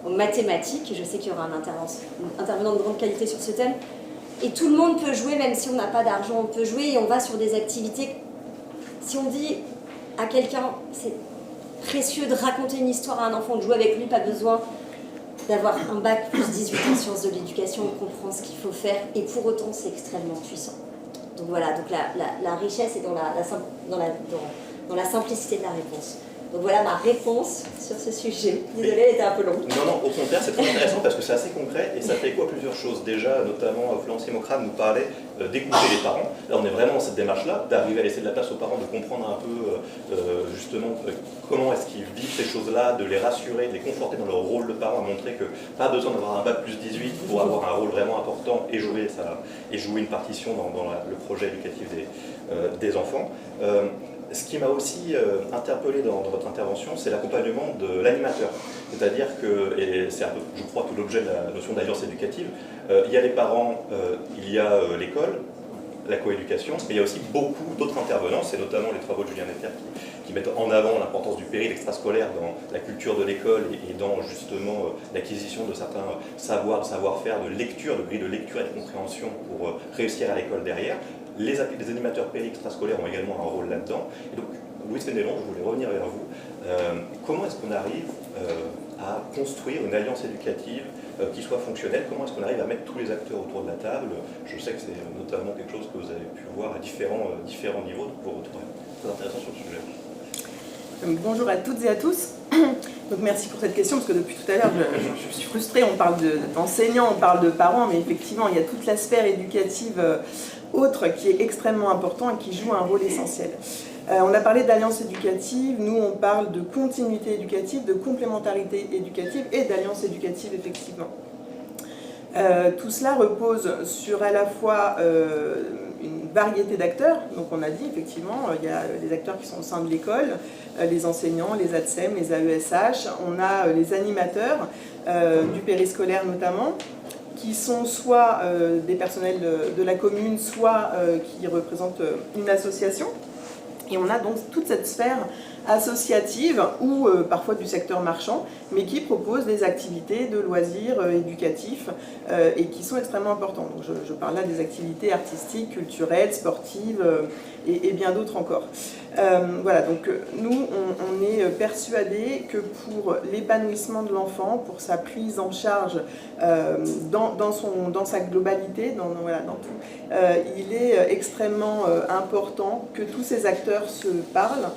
aux mathématiques. Je sais qu'il y aura un intervenant de grande qualité sur ce thème. Et tout le monde peut jouer, même si on n'a pas d'argent, on peut jouer. Et on va sur des activités. Si on dit à quelqu'un, c'est précieux de raconter une histoire à un enfant, de jouer avec lui, pas besoin d'avoir un bac plus 18 en sciences de l'éducation, on comprend ce qu'il faut faire. Et pour autant, c'est extrêmement puissant. Donc voilà, donc la richesse est dans la simplicité de la réponse. Donc voilà ma réponse sur ce sujet. Désolée, elle était un peu longue. Non, au contraire, c'est très intéressant parce que c'est assez concret et ça fait écho à plusieurs choses. Déjà, notamment, Florence Mocrane nous parlait d'écouter les parents. Là, on est vraiment dans cette démarche-là, d'arriver à laisser de la place aux parents, de comprendre un peu justement comment est-ce qu'ils vivent ces choses-là, de les rassurer, de les conforter dans leur rôle de parent, à montrer que pas besoin d'avoir un bac plus 18 pour avoir un rôle vraiment important et jouer une partition dans le projet éducatif des enfants. Ce qui m'a aussi interpellé dans votre intervention, c'est l'accompagnement de l'animateur. C'est-à-dire que, et c'est un peu, je crois, tout l'objet de la notion d'alliance éducative, il y a les parents, il y a l'école, la coéducation, mais il y a aussi beaucoup d'autres intervenants, c'est notamment les travaux de Julien Netter qui mettent en avant l'importance du péril extrascolaire dans la culture de l'école et dans justement l'acquisition de certains savoirs, de savoir-faire, de lecture, de grille de lecture et de compréhension pour réussir à l'école derrière. les animateurs péri-extrascolaires ont également un rôle là-dedans. Et donc, Louise Fénelon, je voulais revenir vers vous. Comment est-ce qu'on arrive à construire une alliance éducative qui soit fonctionnelle? Comment est-ce qu'on arrive à mettre tous les acteurs autour de la table? Je sais que c'est notamment quelque chose que vous avez pu voir à différents niveaux, donc vous retrouvez très intéressant sur le sujet. Donc, bonjour à toutes et à tous. Donc, merci pour cette question, parce que depuis tout à l'heure, je suis frustrée. On parle d'enseignants, on parle de parents, mais effectivement, il y a toute la sphère éducative autre qui est extrêmement important et qui joue un rôle essentiel. On a parlé d'alliance éducative, nous on parle de continuité éducative, de complémentarité éducative et d'alliance éducative effectivement. Tout cela repose sur à la fois une variété d'acteurs, donc on a dit effectivement il y a les acteurs qui sont au sein de l'école, les enseignants, les ATSEM, les AESH, on a les animateurs du périscolaire notamment, qui sont soit des personnels de la commune, soit qui représentent une association. Et on a donc toute cette sphère associative ou parfois du secteur marchand, mais qui propose des activités de loisirs éducatifs et qui sont extrêmement importantes. Donc je parle là des activités artistiques, culturelles, sportives et bien d'autres encore. Voilà, donc nous, on est persuadés que pour l'épanouissement de l'enfant, pour sa prise en charge dans sa globalité, dans tout, il est extrêmement important que tous ces acteurs se parlent,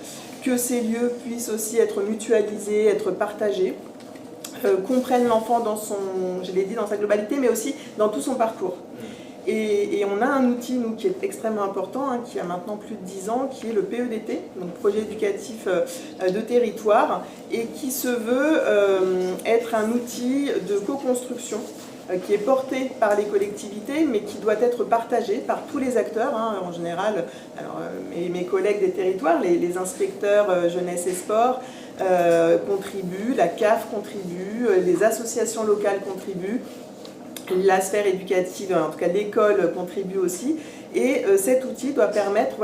que ces lieux puissent aussi être mutualisés, être partagés, comprennent l'enfant dans je l'ai dit, dans sa globalité, mais aussi dans tout son parcours. Et on a un outil, nous, qui est extrêmement important, qui a maintenant plus de 10 ans, qui est le PEDT, donc Projet éducatif de territoire, et qui se veut être un outil de co-construction qui est porté par les collectivités, mais qui doit être partagé par tous les acteurs, en général, alors, mes collègues des territoires, les inspecteurs jeunesse et sport contribuent, la CAF contribue, les associations locales contribuent, la sphère éducative, en tout cas l'école contribue aussi, et cet outil doit permettre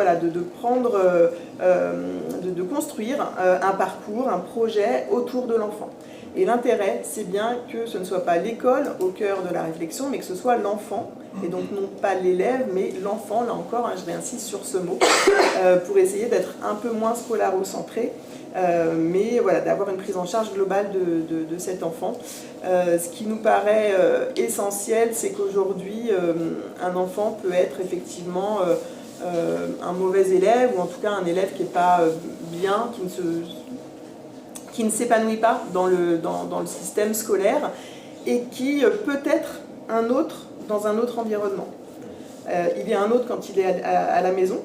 de construire un parcours, un projet autour de l'enfant. Et l'intérêt, c'est bien que ce ne soit pas l'école au cœur de la réflexion, mais que ce soit l'enfant, et donc non pas l'élève, mais l'enfant, là encore, je réinsiste sur ce mot, pour essayer d'être un peu moins scolarocentré, mais voilà, d'avoir une prise en charge globale de cet enfant. Ce qui nous paraît essentiel, c'est qu'aujourd'hui, un enfant peut être effectivement un mauvais élève, ou en tout cas un élève qui n'est pas bien, qui ne s'épanouit pas dans le système scolaire, et qui peut être un autre dans un autre environnement. Il est un autre quand il est à la maison,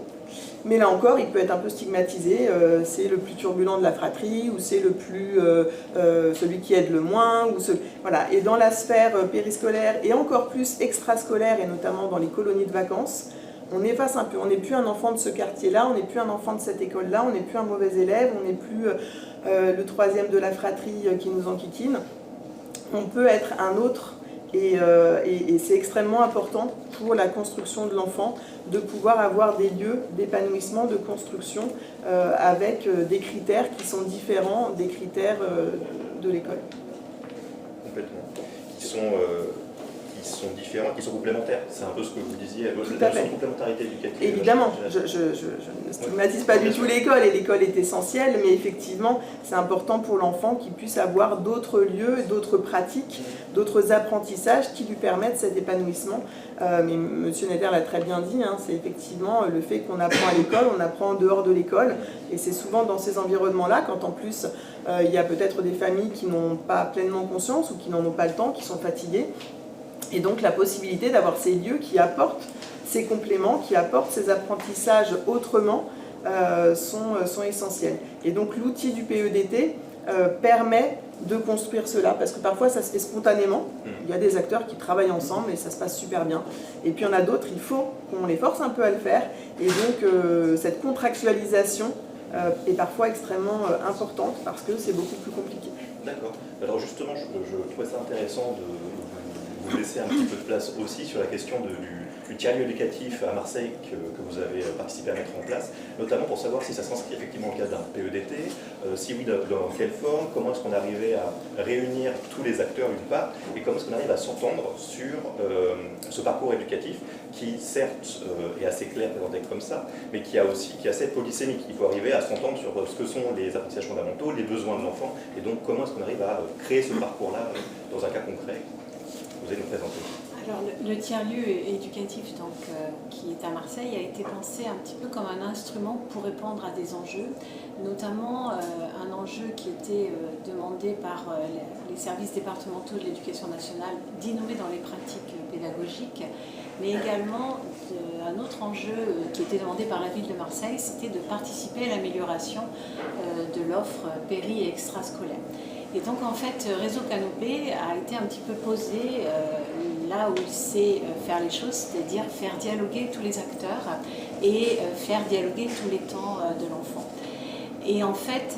mais là encore, il peut être un peu stigmatisé, c'est le plus turbulent de la fratrie, ou c'est celui qui aide le moins, voilà. Et dans la sphère périscolaire, et encore plus extrascolaire, et notamment dans les colonies de vacances, on efface un peu, on n'est plus un enfant de ce quartier-là, on n'est plus un enfant de cette école-là, on n'est plus un mauvais élève, on n'est plus le troisième de la fratrie qui nous enquiquine. On peut être un autre, et c'est extrêmement important pour la construction de l'enfant de pouvoir avoir des lieux d'épanouissement, de construction avec des critères qui sont différents des critères de l'école. Complètement. Qui sont différents, qui sont complémentaires. C'est un peu ce que vous disiez, la complémentarité éducative. Évidemment, je ne stigmatise pas du tout l'école, et l'école est essentielle, mais effectivement, c'est important pour l'enfant qu'il puisse avoir d'autres lieux, d'autres pratiques, d'autres apprentissages qui lui permettent cet épanouissement. Mais M. Netter l'a très bien dit, c'est effectivement le fait qu'on apprend à l'école, on apprend en dehors de l'école, et c'est souvent dans ces environnements-là, quand en plus il y a peut-être des familles qui n'ont pas pleinement conscience, ou qui n'en ont pas le temps, qui sont fatiguées. Et donc la possibilité d'avoir ces lieux qui apportent ces compléments, qui apportent ces apprentissages autrement, sont essentiels. Et donc l'outil du PEDT permet de construire cela, parce que parfois ça se fait spontanément, il y a des acteurs qui travaillent ensemble et ça se passe super bien. Et puis il y en a d'autres, il faut qu'on les force un peu à le faire, et donc cette contractualisation est parfois extrêmement importante, parce que c'est beaucoup plus compliqué. D'accord. Alors justement, je trouvais ça intéressant de vous laisser un petit peu de place aussi sur la question du tiers-lieu éducatif à Marseille que vous avez participé à mettre en place, notamment pour savoir si ça s'inscrit effectivement dans le cadre d'un PEDT, si oui, dans quelle forme, comment est-ce qu'on arrivait à réunir tous les acteurs d'une part, et comment est-ce qu'on arrive à s'entendre sur ce parcours éducatif qui certes est assez clair présenté comme ça, mais qui a assez polysémique. Il faut arriver à s'entendre sur ce que sont les appréciations fondamentaux, les besoins de l'enfant, et donc comment est-ce qu'on arrive à créer ce parcours-là dans un cas concret. Vous allez nous présenter. Alors, le tiers-lieu éducatif qui est à Marseille a été pensé un petit peu comme un instrument pour répondre à des enjeux, notamment un enjeu qui était demandé par les services départementaux de l'éducation nationale d'innover dans les pratiques pédagogiques, mais également un autre enjeu qui était demandé par la ville de Marseille, c'était de participer à l'amélioration de l'offre péri- et extrascolaire. Et donc en fait, Réseau Canopé a été un petit peu posé là où il sait faire les choses, c'est-à-dire faire dialoguer tous les acteurs et faire dialoguer tous les temps de l'enfant. Et en fait,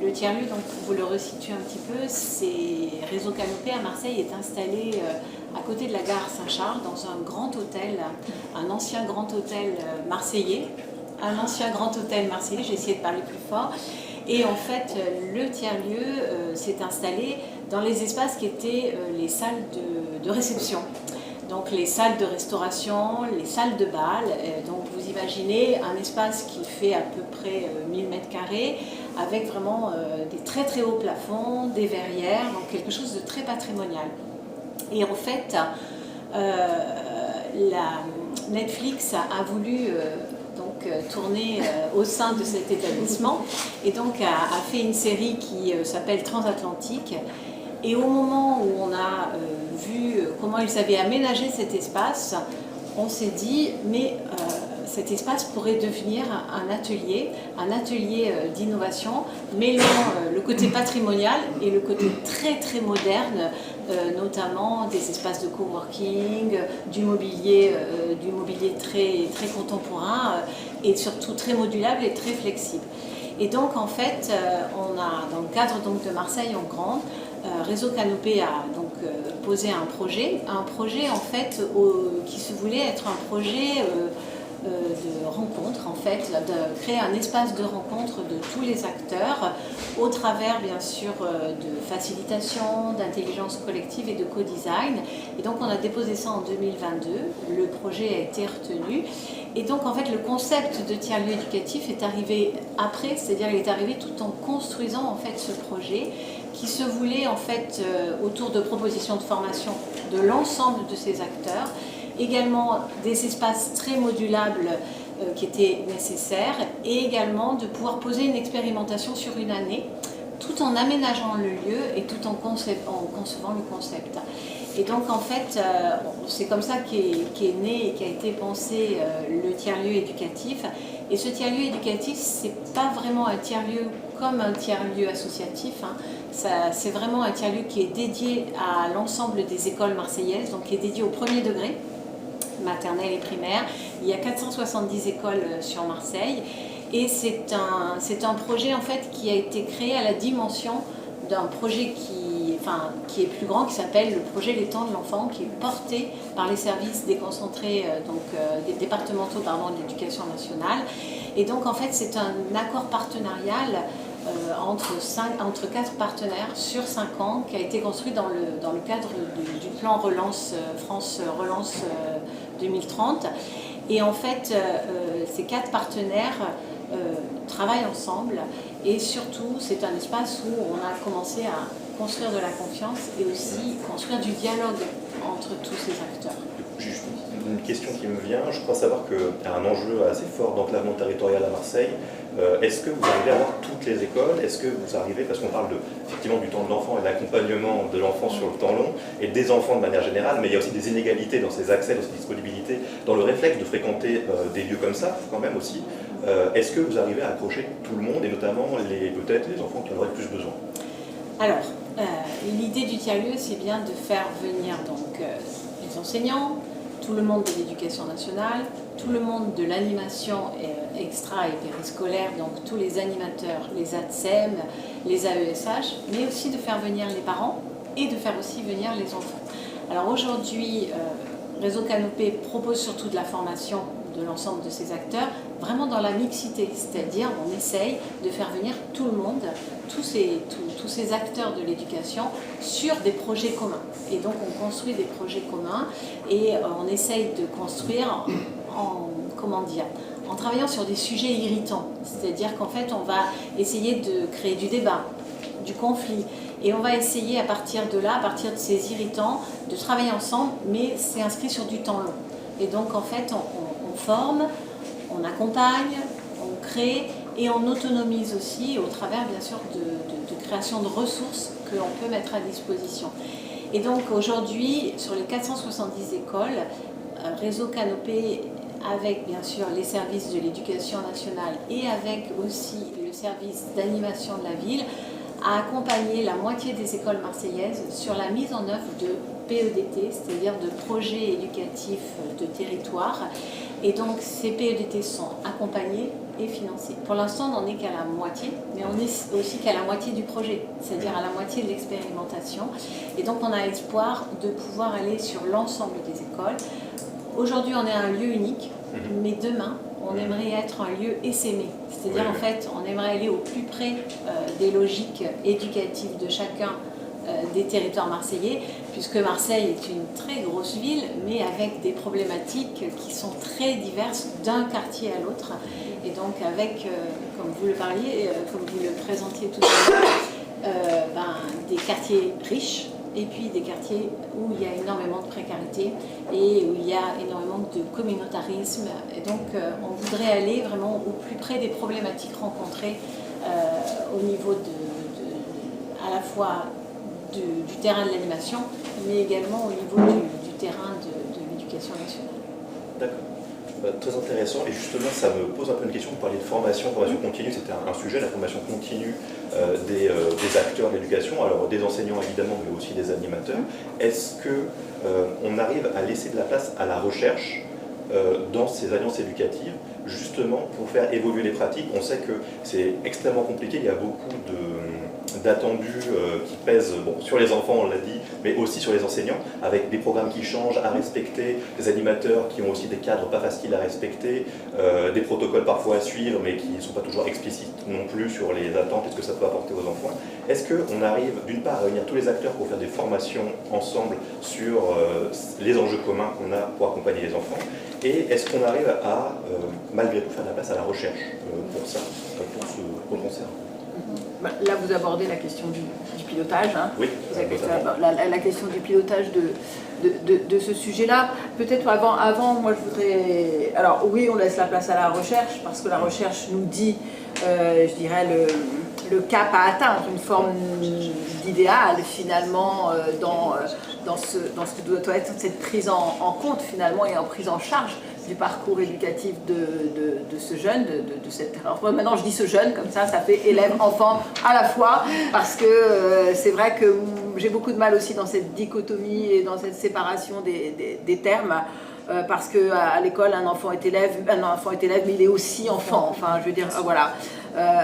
le tiers-lieu, donc pour vous le resituer un petit peu, c'est Réseau Canopé à Marseille est installé à côté de la gare Saint-Charles dans un grand hôtel, un ancien grand hôtel marseillais. J'ai essayé de parler plus fort. Et en fait, le tiers-lieu s'est installé dans les espaces qui étaient les salles de réception. Donc les salles de restauration, les salles de bal. Donc vous imaginez un espace qui fait à peu près 1000 m² avec vraiment des très très hauts plafonds, des verrières, donc quelque chose de très patrimonial. Et en fait, Netflix a voulu tourner au sein de cet établissement et donc a fait une série qui s'appelle Transatlantique. Et au moment où on a vu comment ils avaient aménagé cet espace, on s'est dit mais cet espace pourrait devenir un atelier d'innovation mêlant le côté patrimonial et le côté très très moderne, notamment des espaces de coworking, du mobilier très, très contemporain et surtout très modulable et très flexible. Et donc en fait, on a dans le cadre donc, de Marseille en Grande, Réseau Canopé a donc posé un projet en fait qui se voulait être un projet de rencontre, en fait, de créer un espace de rencontre de tous les acteurs au travers bien sûr de facilitation, d'intelligence collective et de co-design. Et donc on a déposé ça en 2022, le projet a été retenu. Et donc en fait le concept de tiers-lieu éducatif est arrivé après, c'est-à-dire il est arrivé tout en construisant en fait ce projet qui se voulait en fait autour de propositions de formation de l'ensemble de ces acteurs, également des espaces très modulables qui étaient nécessaires et également de pouvoir poser une expérimentation sur une année tout en aménageant le lieu et tout en concevant le concept. Et donc en fait, c'est comme ça qu'est né et qu'a été pensé le tiers-lieu éducatif. Et ce tiers-lieu éducatif, c'est pas vraiment un tiers-lieu comme un tiers-lieu associatif. C'est vraiment un tiers-lieu qui est dédié à l'ensemble des écoles marseillaises, donc qui est dédié au premier degré, maternelle et primaire. Il y a 470 écoles sur Marseille. Et c'est un projet en fait qui a été créé à la dimension d'un projet qui est plus grand, qui s'appelle le projet Les Temps de l'Enfant, qui est porté par les services déconcentrés des départementaux de l'éducation nationale. Et donc en fait c'est un accord partenarial entre 4 partenaires sur 5 ans qui a été construit dans le cadre du plan Relance France Relance 2030. Et en fait ces 4 partenaires travaillent ensemble et surtout c'est un espace où on a commencé à construire de la confiance et aussi construire du dialogue entre tous ces acteurs. Juste une question qui me vient, je crois savoir qu'il y a un enjeu assez fort d'enclavement territorial à Marseille. Est-ce que vous arrivez à avoir toutes les écoles? Est-ce que vous arrivez, parce qu'on parle effectivement du temps de l'enfant et de l'accompagnement de l'enfant sur le temps long et des enfants de manière générale, mais il y a aussi des inégalités dans ces accès, dans ces disponibilités, dans le réflexe de fréquenter des lieux comme ça quand même aussi. Est-ce que vous arrivez à accrocher tout le monde et notamment peut-être les enfants qui en auraient le plus besoin? Alors, l'idée du tiers-lieu, c'est bien de faire venir donc les enseignants, tout le monde de l'éducation nationale, tout le monde de l'animation extra et périscolaire, donc tous les animateurs, les ATSEM, les AESH, mais aussi de faire venir les parents et de faire aussi venir les enfants. Alors aujourd'hui, Réseau Canopé propose surtout de la formation de l'ensemble de ces acteurs, vraiment dans la mixité, c'est-à-dire on essaye de faire venir tout le monde, tous ces acteurs de l'éducation sur des projets communs. Et donc on construit des projets communs et on essaye de construire en travaillant sur des sujets irritants. C'est-à-dire qu'en fait on va essayer de créer du débat, du conflit. Et on va essayer à partir de là, à partir de ces irritants, de travailler ensemble, mais c'est inscrit sur du temps long. Et donc en fait on forme, on accompagne, on crée et on autonomise aussi au travers bien sûr de création de ressources que l'on peut mettre à disposition. Et donc aujourd'hui, sur les 470 écoles, Réseau Canopé, avec bien sûr les services de l'éducation nationale et avec aussi le service d'animation de la ville, a accompagné la moitié des écoles marseillaises sur la mise en œuvre de PEDT, c'est-à-dire de projets éducatifs de territoire. Et donc ces PEDT sont accompagnés et financés. Pour l'instant, on n'en est qu'à la moitié, mais on est aussi qu'à la moitié du projet, c'est-à-dire à la moitié de l'expérimentation. Et donc on a espoir de pouvoir aller sur l'ensemble des écoles. Aujourd'hui, on est un lieu unique, mais demain, on aimerait être un lieu essaimé. C'est-à-dire, en fait, on aimerait aller au plus près des logiques éducatives de chacun des territoires marseillais, puisque Marseille est une très grosse ville, mais avec des problématiques qui sont très diverses d'un quartier à l'autre. Et donc, avec, comme vous le parliez, comme vous le présentiez tout à l'heure, des quartiers riches, et puis des quartiers où il y a énormément de précarité et où il y a énormément de communautarisme. Et donc, on voudrait aller vraiment au plus près des problématiques rencontrées au niveau à la fois du terrain de l'animation, mais également au niveau du terrain de l'éducation nationale. D'accord. Très intéressant, et justement ça me pose un peu une question. Vous parliez de formation continue, c'était un sujet, la formation continue des acteurs de l'éducation, alors des enseignants évidemment, mais aussi des animateurs. Est-ce qu'on arrive à laisser de la place à la recherche dans ces alliances éducatives, justement pour faire évoluer les pratiques? On sait que c'est extrêmement compliqué, il y a beaucoup d'attendus qui pèsent sur les enfants, on l'a dit, mais aussi sur les enseignants, avec des programmes qui changent à respecter, des animateurs qui ont aussi des cadres pas faciles à respecter, des protocoles parfois à suivre, mais qui ne sont pas toujours explicites non plus sur les attentes et ce que ça peut apporter aux enfants. Est-ce qu'on arrive d'une part à réunir tous les acteurs pour faire des formations ensemble sur les enjeux communs qu'on a pour accompagner les enfants, et est-ce qu'on arrive à, malgré tout, faire de la place à la recherche pour ça, pour ce concert? Là, vous abordez la question du pilotage. Hein. Oui. La question du pilotage de ce sujet-là. Peut-être avant, moi je voudrais... Alors oui, on laisse la place à la recherche, parce que la recherche nous dit, je dirais, le cap à atteindre, une forme d'idéal finalement dans ce que doit être cette prise en compte finalement et en prise en charge du parcours éducatif de ce jeune, de cette... Alors maintenant je dis ce jeune, comme ça fait élève, enfant à la fois, parce que c'est vrai que j'ai beaucoup de mal aussi dans cette dichotomie et dans cette séparation des termes, parce qu'à l'école un enfant est élève, mais il est aussi enfant, enfin je veux dire, voilà.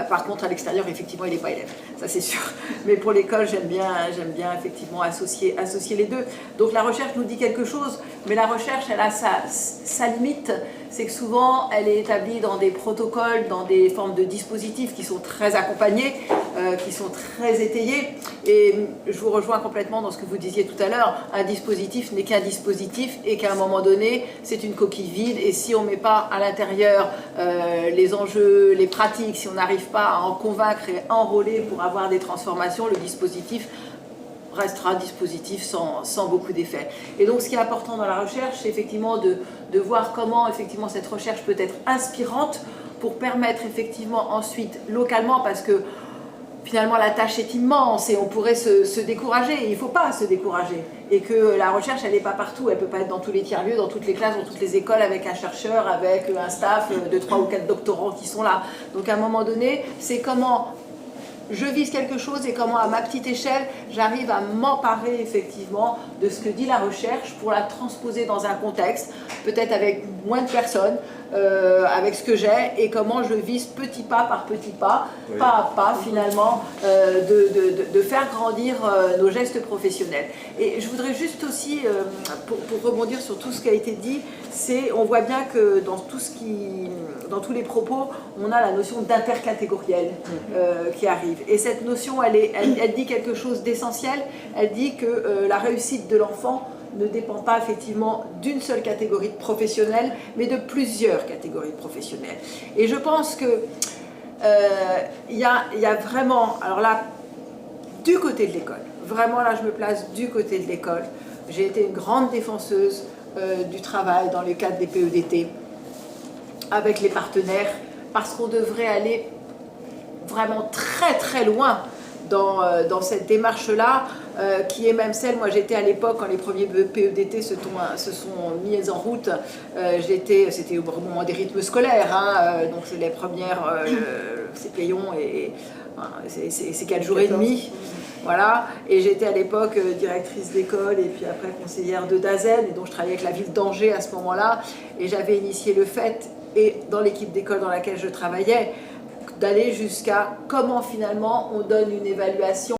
Par contre, à l'extérieur, effectivement, il n'est pas élève, ça c'est sûr. Mais pour l'école, j'aime bien effectivement associer les deux. Donc la recherche nous dit quelque chose, mais la recherche, elle a sa limite. C'est que souvent, elle est établie dans des protocoles, dans des formes de dispositifs qui sont très accompagnés, qui sont très étayés. Et je vous rejoins complètement dans ce que vous disiez tout à l'heure. Un dispositif n'est qu'un dispositif et qu'à un moment donné, c'est une coquille vide. Et si on ne met pas à l'intérieur les enjeux, les pratiques, si on n'arrive pas à en convaincre et enrôler pour avoir des transformations, le dispositif restera dispositif sans beaucoup d'effet. Et donc ce qui est important dans la recherche, c'est effectivement de voir comment effectivement cette recherche peut être inspirante pour permettre effectivement ensuite localement, parce que finalement la tâche est immense et on pourrait se décourager, et il ne faut pas se décourager. Et que la recherche, elle n'est pas partout, elle ne peut pas être dans tous les tiers-lieux, dans toutes les classes, dans toutes les écoles, avec un chercheur, avec un staff de 3 ou 4 doctorants qui sont là. Donc à un moment donné, c'est comment je vise quelque chose et comment à ma petite échelle j'arrive à m'emparer effectivement de ce que dit la recherche pour la transposer dans un contexte, peut-être avec moins de personnes, avec ce que j'ai, et comment je vise petit pas par petit pas, oui, pas à pas finalement, de faire grandir nos gestes professionnels. Et je voudrais juste aussi, pour rebondir sur tout ce qui a été dit, on voit bien que dans dans tous les propos, on a la notion d'intercatégoriel qui arrive. Et cette notion, elle dit quelque chose d'essentiel. Elle dit que la réussite de l'enfant ne dépend pas effectivement d'une seule catégorie de professionnels, mais de plusieurs catégories de professionnels. Et je pense que y a vraiment, alors là, du côté de l'école, vraiment là je me place du côté de l'école, j'ai été une grande défenseuse du travail dans le cadre des PEDT, avec les partenaires, parce qu'on devrait aller vraiment très très loin dans cette démarche-là, qui est même celle, moi j'étais à l'époque, quand les premiers PEDT se sont mis en route, c'était au moment des rythmes scolaires, hein, donc c'est les premières, c'est payant et c'est 4 jours et demi. Voilà, et j'étais à l'époque directrice d'école et puis après conseillère de Dazen, et donc je travaillais avec la ville d'Angers à ce moment-là, et j'avais initié le fait, et dans l'équipe d'école dans laquelle je travaillais, d'aller jusqu'à comment finalement on donne une évaluation